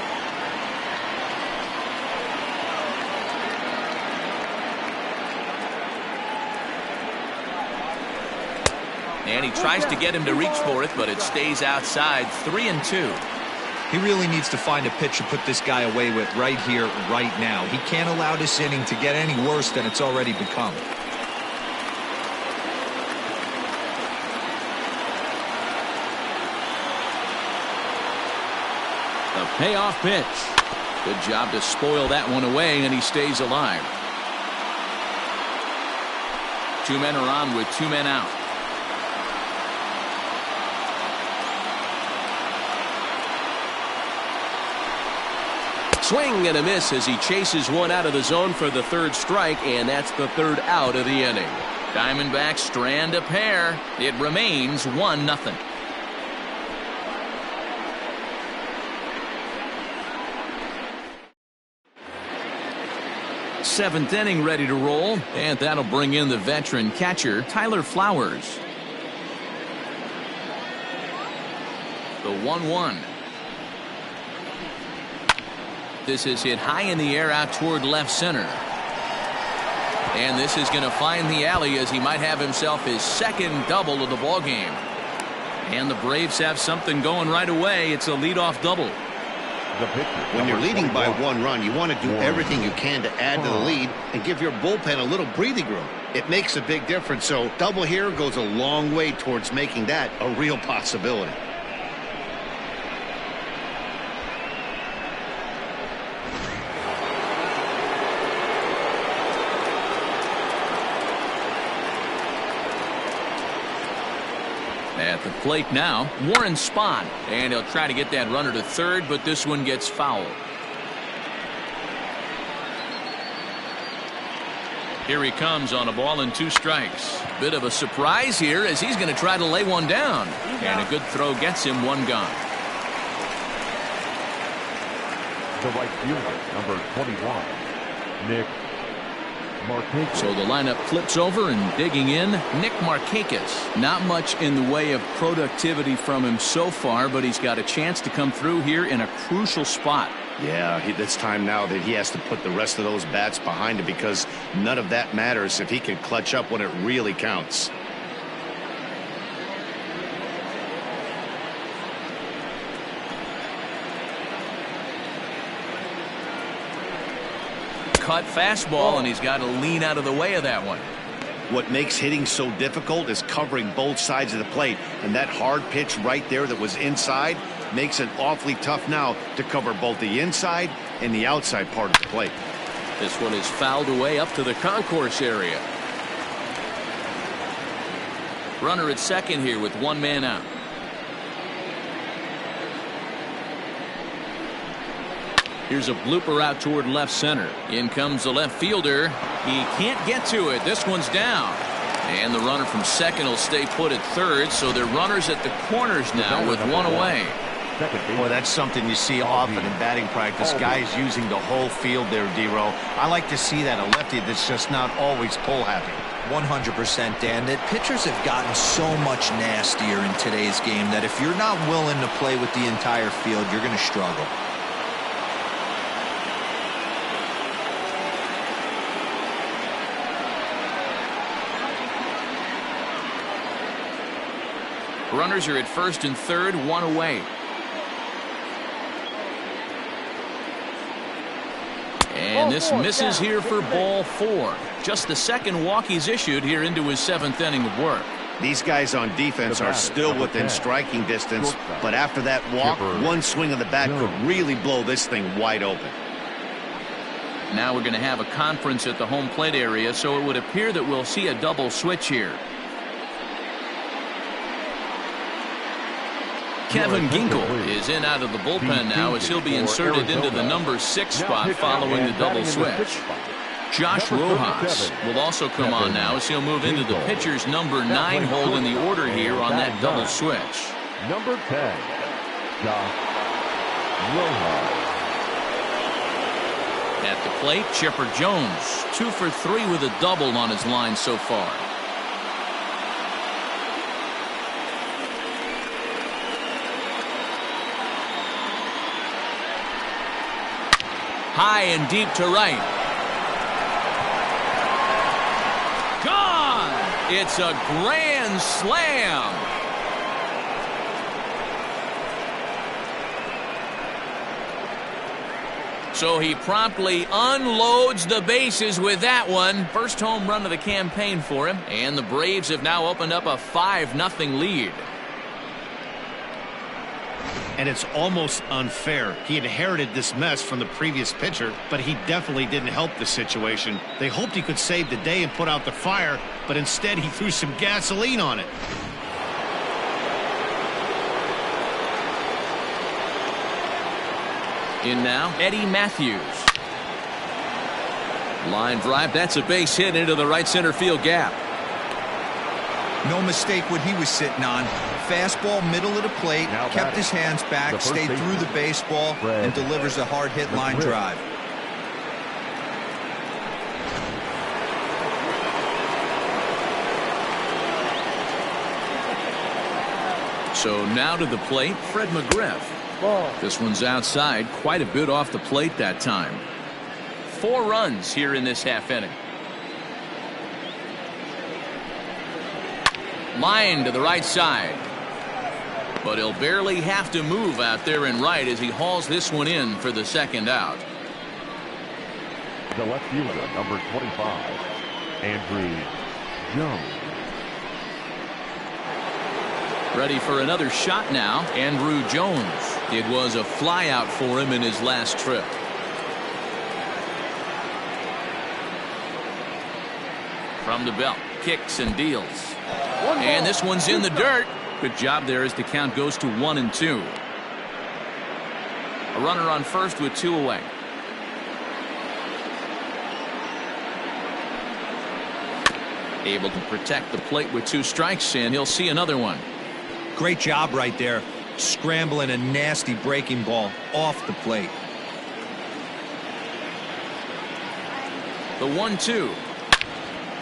[SPEAKER 1] And he tries to get him to reach for it, but it stays outside. 3-2.
[SPEAKER 4] He really needs to find a pitch to put this guy away with right here, right now. He can't allow this inning to get any worse than it's already become.
[SPEAKER 1] The payoff pitch. Good job to spoil that one away, and he stays alive. 2 men are on with 2 men out. Swing and a miss as he chases one out of the zone for the 3rd strike, and that's the 3rd out of the inning. Diamondbacks strand a pair. It remains 1-0. Seventh inning ready to roll, and that'll bring in the veteran catcher Tyler Flowers. The 1-1. This is hit high in the air out toward left center. And this is going to find the alley as he might have himself his 2nd double of the ball game. And the Braves have something going right away. It's a leadoff double.
[SPEAKER 2] When you're leading by 1 run, you want to do everything you can to add to the lead and give your bullpen a little breathing room. It makes a big difference, so double here goes a long way towards making that a real possibility.
[SPEAKER 1] At the plate now, Warren Spahn, and he'll try to get that runner to 3rd, but this one gets fouled. Here he comes on a ball and 2 strikes. Bit of a surprise here as he's going to try to lay one down, and a good throw gets him 1 gone.
[SPEAKER 3] The right fielder, number 21, Nick Markakis.
[SPEAKER 1] So the lineup flips over, and digging in, Nick Markakis. Not much in the way of productivity from him so far, but he's got a chance to come through here in a crucial spot.
[SPEAKER 2] Yeah, it's time now that he has to put the rest of those bats behind him, because none of that matters if he can clutch up when it really counts.
[SPEAKER 1] Cut fastball, and he's got to lean out of the way of that one.
[SPEAKER 2] What makes hitting so difficult is covering both sides of the plate, and that hard pitch right there that was inside makes it awfully tough now to cover both the inside and the outside part of the plate.
[SPEAKER 5] This one is fouled away up to the concourse area.
[SPEAKER 1] Runner at second here with one man out. Here's a blooper out toward left center. In comes the left fielder. He can't get to it. This one's down. And the runner from second will stay put at third, so they're runners at the corners now with one away.
[SPEAKER 2] Boy, that's something you see often in batting practice. Guys using the whole field there, D-Row. I like to see that. A lefty that's just not always pull happy.
[SPEAKER 4] 100%, Dan. That pitchers have gotten so much nastier in today's game that if you're not willing to play with the entire field, you're going to struggle.
[SPEAKER 1] Runners are at first and third, one away. And this misses here for ball four. Just the second walk he's issued here into his seventh inning of work.
[SPEAKER 2] These guys on defense are still within striking distance, but after that walk, one swing of the bat could really blow this thing wide open.
[SPEAKER 1] Now we're going to have a conference at the home plate area, so it would appear that we'll see a double switch here. Kevin Ginkel is in out of the bullpen now as he'll be inserted into the number 6 spot following the double switch. Josh Rojas will also come on now as he'll move into the pitcher's number 9 hole in the order here on that double switch.
[SPEAKER 3] Number 10, Josh Rojas.
[SPEAKER 1] At the plate, Chipper Jones, 2 for 3 with a double on his line so far. High and deep to right. Gone! It's a grand slam. So he promptly unloads the bases with that one. First home run of the campaign for him. And the Braves have now opened up a 5-0 lead.
[SPEAKER 2] And it's almost unfair. He inherited this mess from the previous pitcher, but he definitely didn't help the situation. They hoped he could save the day and put out the fire, but instead he threw some gasoline on it.
[SPEAKER 1] In now, Eddie Matthews. Line drive. That's a base hit into the right center field gap.
[SPEAKER 4] No mistake what he was sitting on. Fastball, middle of the plate, kept his hands back, stayed through the baseball, and delivers a hard hit line drive.
[SPEAKER 1] So now to the plate, Fred McGriff. This one's outside, quite a bit off the plate that time. 4 runs here in this half inning. Line to the right side. But he'll barely have to move out there in right as he hauls this one in for the second out.
[SPEAKER 3] The left fielder, number 25, Andrew Jones.
[SPEAKER 1] Ready for another shot now, Andrew Jones. It was a flyout for him in his last trip. From the belt, kicks and deals. And this one's in the dirt. Good job there as the count goes to 1-2. A runner on first with 2 away. Able to protect the plate with 2 strikes, and he'll see another one.
[SPEAKER 4] Great job right there. Scrambling a nasty breaking ball off the plate.
[SPEAKER 1] The 1-2.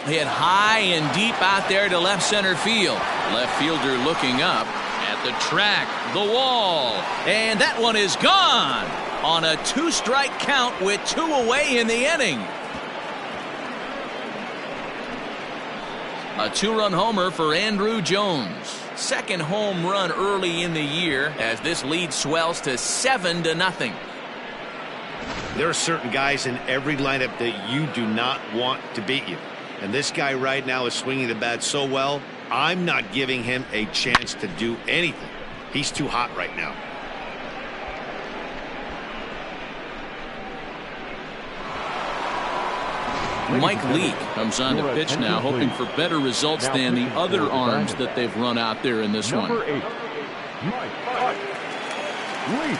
[SPEAKER 1] Hit high and deep out there to left center field. Left fielder looking up at the track, the wall, and that one is gone on a 2-strike count with 2 away in the inning. A 2-run homer for Andrew Jones. Second home run early in the year as this lead swells to 7-0.
[SPEAKER 2] There are certain guys in every lineup that you do not want to beat you. And this guy right now is swinging the bat so well, I'm not giving him a chance to do anything. He's too hot right now.
[SPEAKER 1] Mike Leake comes on to pitch now, hoping for better results than the other arms that they've run out there in this one.
[SPEAKER 3] Number 8, Mike Leake.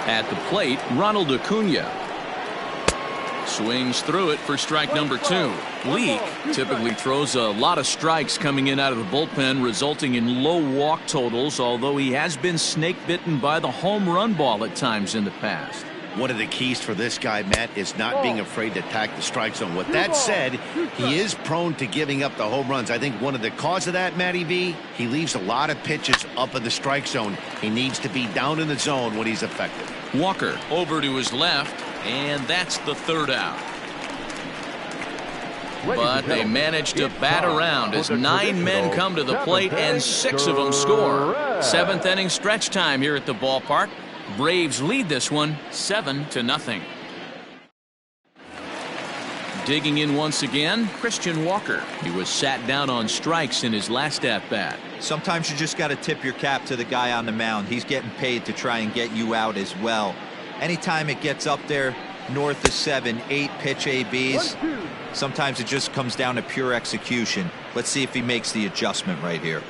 [SPEAKER 1] At the plate, Ronald Acuna swings through it for strike number 2. Leake typically throws a lot of strikes coming in out of the bullpen, resulting in low walk totals, although he has been snake bitten by the home run ball at times in the past.
[SPEAKER 2] One of the keys for this guy, Matt, is not being afraid to attack the strike zone. With that said, he is prone to giving up the home runs. I think one of the cause of that, Matty V, he leaves a lot of pitches up in the strike zone. He needs to be down in the zone when he's effective.
[SPEAKER 1] Walker over to his left, and that's the third out. But they manage to bat around as 9 men come to the plate and 6 of them score. 7th inning stretch time here at the ballpark. Braves lead this one 7-0. Digging in once again, Christian Walker. He was sat down on strikes in his last at-bat.
[SPEAKER 4] Sometimes you just got to tip your cap to the guy on the mound. He's getting paid to try and get you out as well. Anytime it gets up there north of 7, 8 pitch ABs, sometimes it just comes down to pure execution. Let's see if he makes the adjustment right here.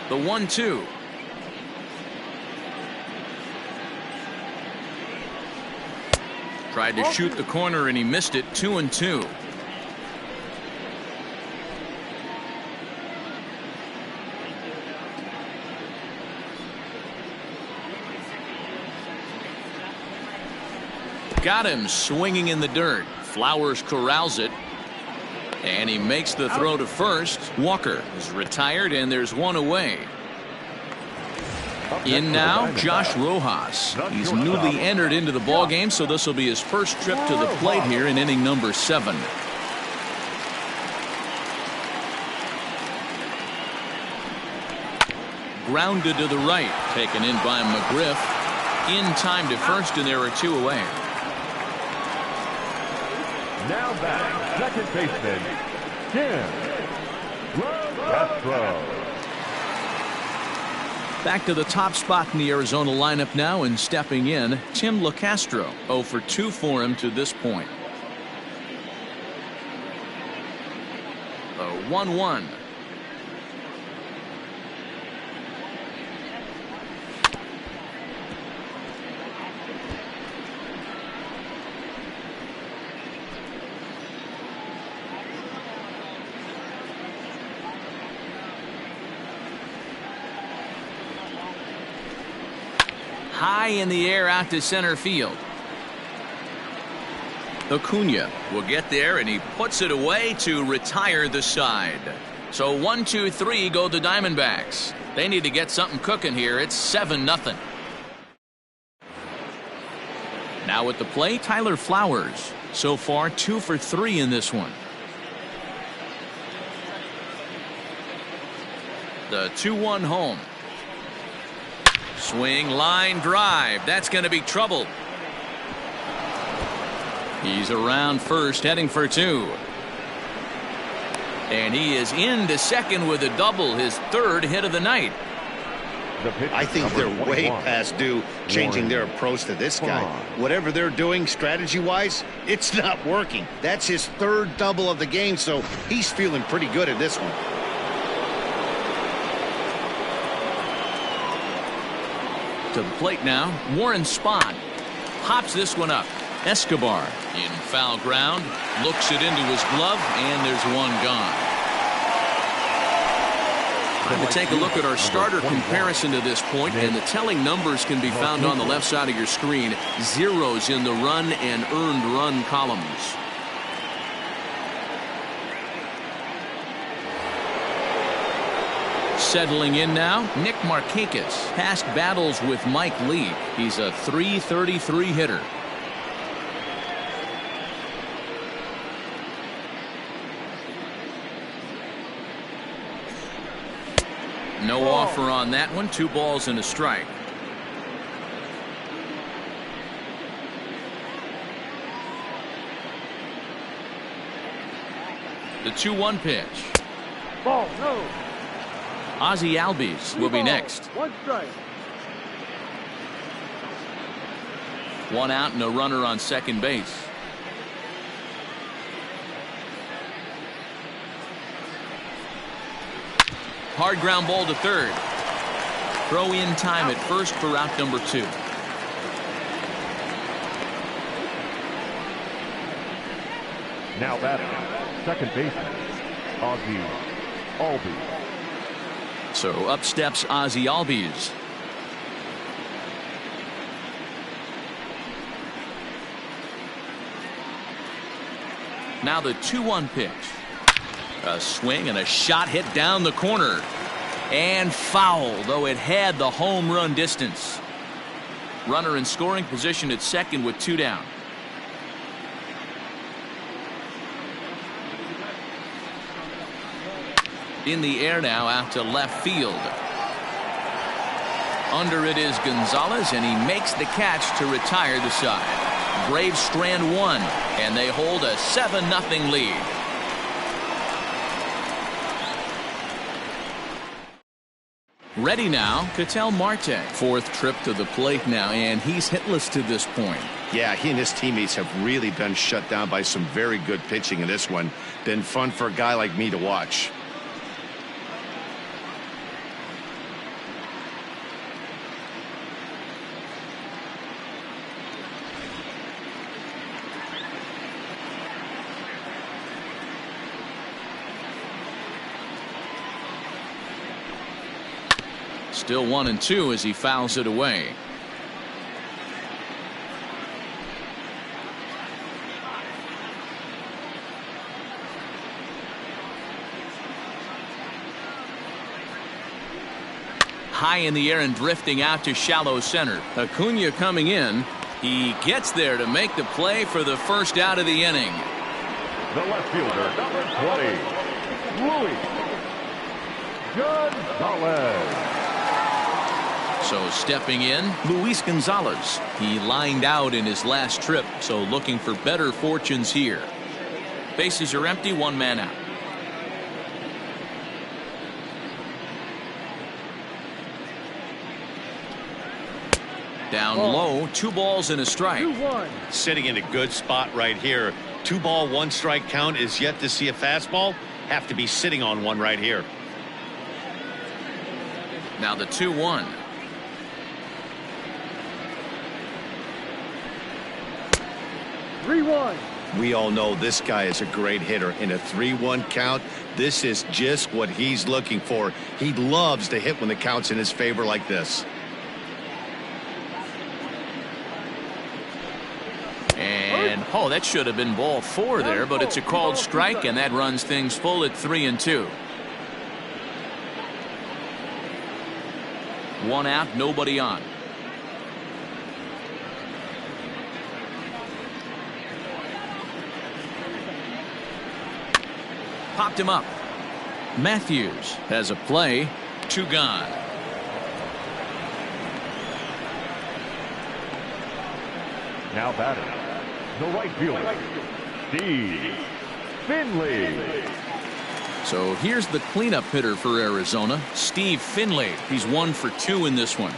[SPEAKER 1] The 1-2. Tried to shoot the corner and he missed it. 2-2. Got him swinging in the dirt. Flowers corrals it. And he makes the throw to first. Walker is retired, and there's one away. In now, Josh Rojas. He's newly entered into the ballgame, so this will be his first trip to the plate here in inning number 7. Grounded to the right, taken in by McGriff. In time to first, and there are 2 away.
[SPEAKER 3] Now back, second baseman, Tim Castro.
[SPEAKER 1] Back to the top spot in the Arizona lineup now, and stepping in, Tim LeCastro. 0 for 2 for him to this point. The 1-1. High in the air out to center field. Acuna will get there, and he puts it away to retire the side. So 1-2-3 go the Diamondbacks. They need to get something cooking here. It's 7-0. Now at the plate, Tyler Flowers. So far 2 for 3 in this one. The 2-1 home. Swing, line drive. That's going to be trouble. He's around first, heading for 2. And he is into second with a double, his 3rd hit of the night.
[SPEAKER 2] I think they're way past due changing their approach to this guy. Whatever they're doing strategy-wise, it's not working. That's his 3rd double of the game, so he's feeling pretty good at this one.
[SPEAKER 1] To the plate now, Warren Spahn hops this one up. Escobar in foul ground, looks it into his glove, and there's one gone. Time to take a look at our starter comparison to this point, and the telling numbers can be found on the left side of your screen. Zeros in the run and earned run columns. Settling in now, Nick Markakis. Past battles with Mike Leake. He's a .333 hitter. No offer on that one. 2 balls and a strike. The 2-1 pitch.
[SPEAKER 7] Ball, no.
[SPEAKER 1] Ozzie Albies will be next.
[SPEAKER 7] 1 strike.
[SPEAKER 1] 1 out and a runner on second base. Hard ground ball to third. Throw in time at first for out number 2.
[SPEAKER 3] Now batting, second baseman, Ozzie Albies.
[SPEAKER 1] So up steps Ozzie Albies. Now the 2-1 pitch. A swing and a shot hit down the corner. And foul, though it had the home run distance. Runner in scoring position at second with 2 down. In the air now out to left field. Under it is Gonzalez, and he makes the catch to retire the side. Braves strand 1, and they hold a 7-0 lead. Ready now, Ketel Marte. 4th trip to the plate now, and he's hitless to this point.
[SPEAKER 2] Yeah, he and his teammates have really been shut down by some very good pitching in this one. Been fun for a guy like me to watch.
[SPEAKER 1] Still 1-2 as he fouls it away. High in the air and drifting out to shallow center. Acuna coming in. He gets there to make the play for the first out of the inning.
[SPEAKER 3] The left fielder, number 20, Luis Gonzalez.
[SPEAKER 1] So stepping in, Luis Gonzalez. He lined out in his last trip, so looking for better fortunes here. Bases are empty, 1 man out. Down low, 2 balls and a strike.
[SPEAKER 7] 2-1.
[SPEAKER 2] Sitting in a good spot right here. 2 ball, 1 strike count is yet to see a fastball. Have to be sitting on one right here.
[SPEAKER 1] Now the 2-1.
[SPEAKER 2] We all know this guy is a great hitter. In a 3-1 count, this is just what he's looking for. He loves to hit when the count's in his favor like this.
[SPEAKER 1] And oh, that should have been ball 4 there, but it's a called strike, and that runs things full at 3-2. 1 out, nobody on. Popped him up. Matthews has a play. 2 gone.
[SPEAKER 3] Now batting, the right fielder, Steve Finley.
[SPEAKER 1] So here's the cleanup hitter for Arizona, Steve Finley. He's 1 for 2 in this one.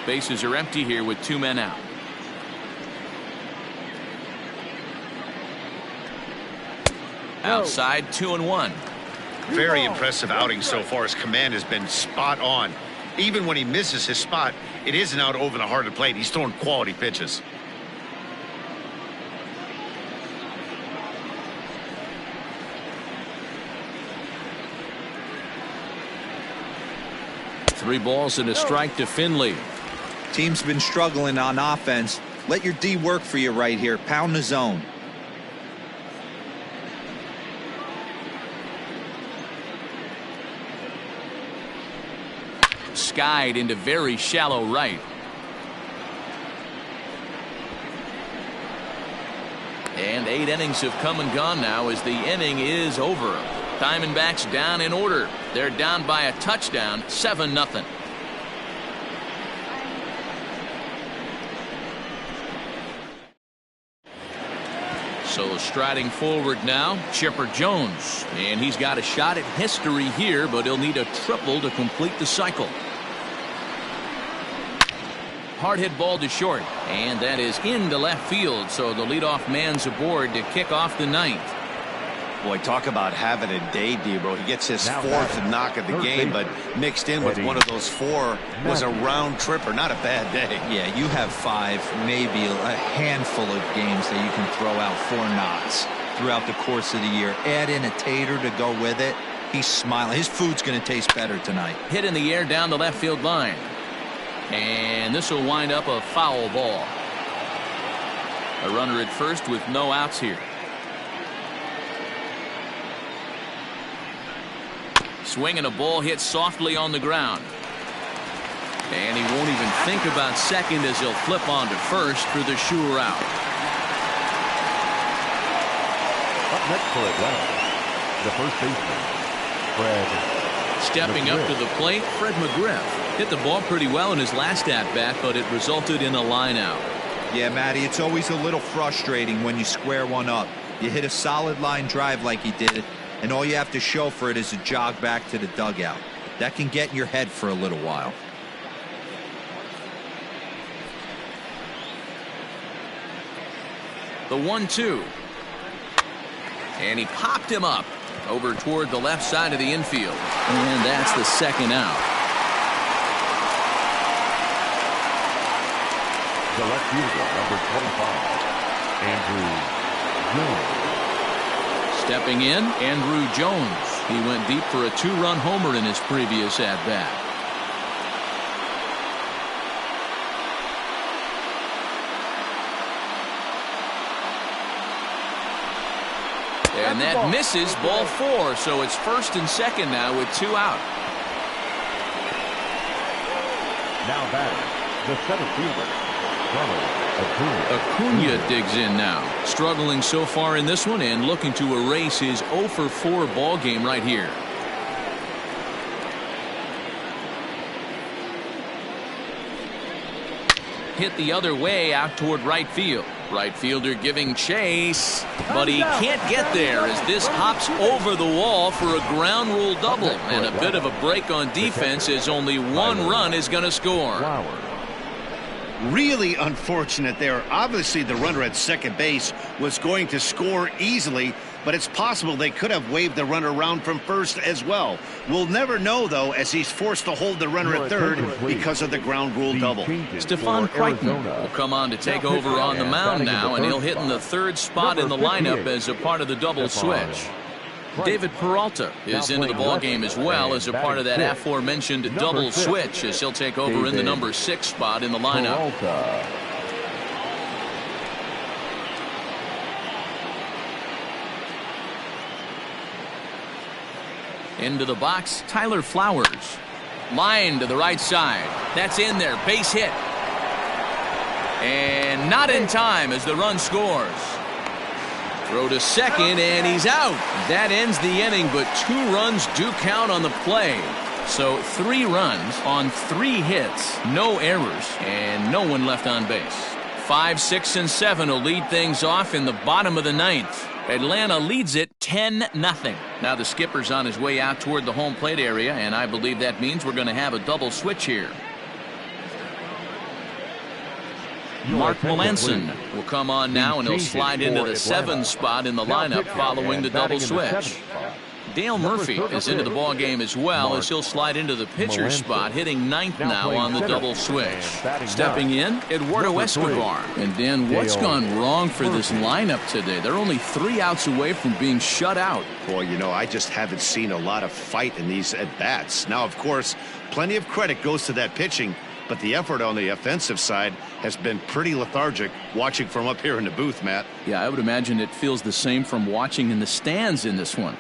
[SPEAKER 1] Bases are empty here with 2 men out. Outside, 2-1.
[SPEAKER 2] Very impressive outing so far. His command has been spot on. Even when he misses his spot, it isn't out over the heart of the plate. He's throwing quality pitches.
[SPEAKER 1] Three balls and a strike to Finley.
[SPEAKER 4] Team's been struggling on offense. Let your D work for you right here. Pound the zone.
[SPEAKER 1] Skied into very shallow right. And 8 innings have come and gone now as the inning is over. Diamondbacks down in order. They're down by a touchdown, 7-0. So striding forward now, Chipper Jones. And he's got a shot at history here, but he'll need a triple to complete the cycle. Hard hit ball to short, and that is into left field, so the leadoff man's aboard to kick off the ninth.
[SPEAKER 2] Boy, talk about having a day, Debro. He gets his fourth knock of the game, but mixed in with one of those four was a round tripper. Not a bad day.
[SPEAKER 4] Yeah, you have 5, maybe a handful of games that you can throw out 4 knocks throughout the course of the year. Add in a tater to go with it. He's smiling. His food's going to taste better tonight.
[SPEAKER 1] Hit in the air down the left field line. And this will wind up a foul ball. A runner at first with no outs here. Swinging a ball hit softly on the ground. And he won't even think about second as he'll flip on to first for the sure out.
[SPEAKER 3] Up next for Atlanta, the first baseman, Fred.
[SPEAKER 1] Stepping up to the plate, Fred McGriff. Hit the ball pretty well in his last at-bat, but it resulted in a line out.
[SPEAKER 4] Yeah, Matty, it's always a little frustrating when you square one up. You hit a solid line drive like he did, and all you have to show for it is a jog back to the dugout. That can get in your head for a little while.
[SPEAKER 1] The 1-2. And he popped him up over toward the left side of the infield. And that's the second out.
[SPEAKER 3] The left fielder, number 25, Andrew Jones.
[SPEAKER 1] Stepping in, Andrew Jones. He went deep for a 2-run homer in his previous at-bat. And that misses, ball 4, so it's first and second now with 2 out.
[SPEAKER 3] Now batting, the center fielder,
[SPEAKER 1] Acuna digs in now. Struggling so far in this one and looking to erase his 0-for-4 ball game right here. Hit the other way out toward right field. Right fielder giving chase, but he can't get there as this hops over the wall for a ground rule double, and a bit of a break on defense as only 1 run is going to score.
[SPEAKER 2] Really unfortunate there. Obviously the runner at second base was going to score easily, but it's possible they could have waved the runner around from first as well. We'll never know, though, as he's forced to hold the runner at third because of the ground rule double.
[SPEAKER 1] Stephon Crichton will come on to take over on the mound now, and he'll hit in the 3rd spot in the lineup as a part of the double switch. David Peralta is into the ballgame as well as a part of that aforementioned double switch as he'll take over in the number 6 spot in the lineup. Into the box, Tyler Flowers. Line to the right side. That's in there. Base hit. And not in time as the run scores. Throw to second, and he's out. That ends the inning, but 2 runs do count on the play. So 3 runs on 3 hits, no errors, and no one left on base. 5, 6, and 7 will lead things off in the bottom of the 9th. Atlanta leads it 10-0. Now the skipper's on his way out toward the home plate area, and I believe that means we're going to have a double switch here. Mark Melanson will come on now, and he'll slide into the 7 spot in the lineup following the double switch. Dale Murphy is into the ball game as well as he'll slide into the pitcher spot, hitting 9th now on the double switch. Stepping in, Eduardo Escobar. And Dan, what's gone wrong for this lineup today? They're only 3 outs away from being shut out.
[SPEAKER 2] Boy, you know, I just haven't seen a lot of fight in these at-bats. Now, of course, plenty of credit goes to that pitching, but the effort on the offensive side has been pretty lethargic watching from up here in the booth, Matt.
[SPEAKER 1] Yeah, I would imagine it feels the same from watching in the stands in this one.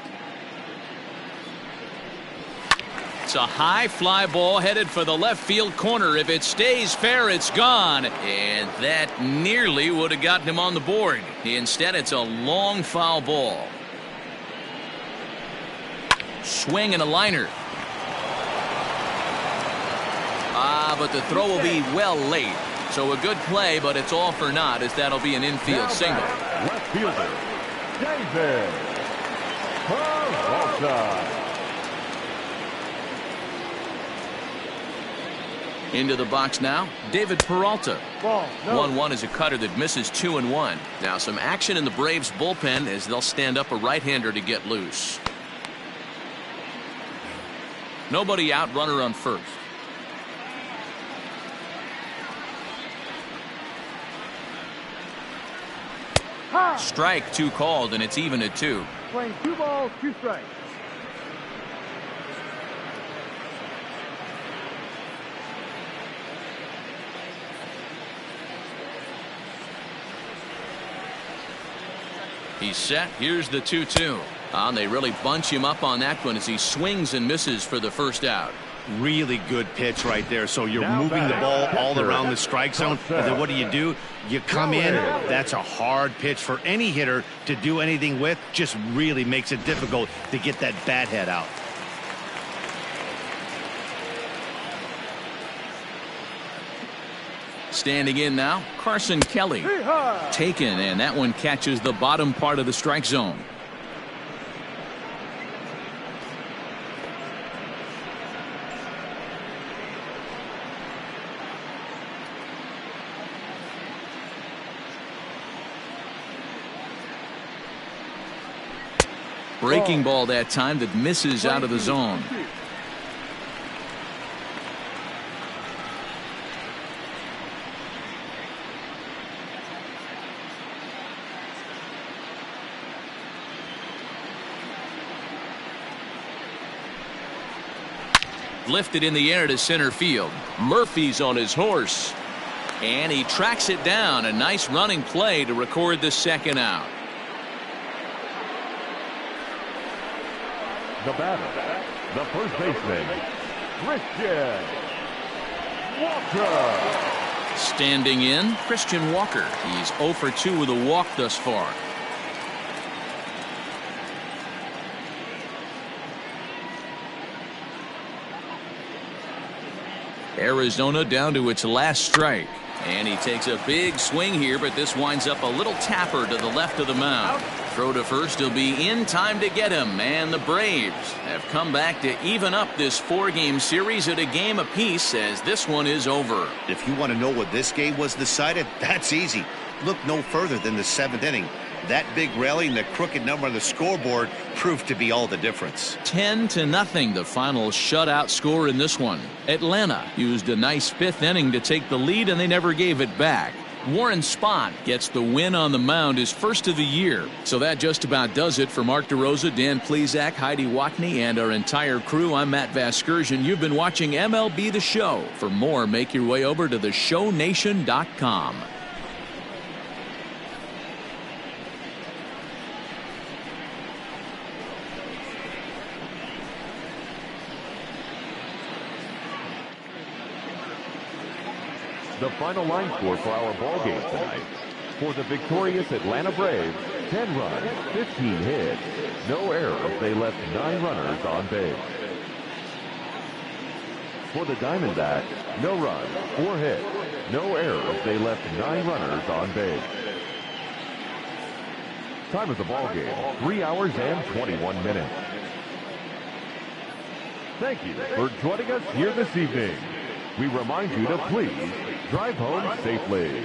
[SPEAKER 1] It's a high fly ball headed for the left field corner. If it stays fair, it's gone. And that nearly would have gotten him on the board. Instead, it's a long foul ball. Swing and a liner. But the throw will be well late. So a good play, but it's all for naught, as that'll be an infield single.
[SPEAKER 3] Left fielder, David Peralta.
[SPEAKER 1] Into the box now, David Peralta. 1-1 is a cutter that misses 2-1. Now some action in the Braves bullpen as they'll stand up a right-hander to get loose. Nobody out, runner on first. Strike 2 called, and it's even at 2.
[SPEAKER 7] Playing 2 balls, 2 strikes.
[SPEAKER 1] He's set. Here's the 2-2. And they really bunch him up on that one as he swings and misses for the first out.
[SPEAKER 2] Really good pitch right there. So you're moving the ball all around the strike zone. And then what do? You come in. That's a hard pitch for any hitter to do anything with. Just really makes it difficult to get that bat head out.
[SPEAKER 1] Standing in now, Carson Kelly. Taken, and that one catches the bottom part of the strike zone. Breaking ball that time that misses out of the zone. Lifted in the air to center field. Murphy's on his horse. And he tracks it down. A nice running play to record the second out.
[SPEAKER 3] The batter, the first baseman, Christian Walker.
[SPEAKER 1] Standing in, Christian Walker. He's 0 for 2 with a walk thus far. Arizona down to its last strike. And he takes a big swing here, but this winds up a little tapper to the left of the mound. Throw to first will be in time to get him, and the Braves have come back to even up this 4-game series at a game apiece as this one is over.
[SPEAKER 2] If you want to know what this game was decided, that's easy. Look no further than the 7th inning. That big rally and the crooked number on the scoreboard proved to be all the difference.
[SPEAKER 1] 10-0, the final shutout score in this one. Atlanta used a nice 5th inning to take the lead, and they never gave it back. Warren Spahn gets the win on the mound, his first of the year. So that just about does it for Mark DeRosa, Dan Plesac, Heidi Watney, and our entire crew. I'm Matt Vasgersian. You've been watching MLB The Show. For more, make your way over to theshownation.com.
[SPEAKER 3] The final line score for our ball game tonight. For the victorious Atlanta Braves, 10 runs, 15 hits, no errors. They left 9 runners on base. For the Diamondbacks, no runs, 4 hits, no errors. They left 9 runners on base. Time of the ball game, 3 hours and 21 minutes. Thank you for joining us here this evening. We remind you to please drive home safely.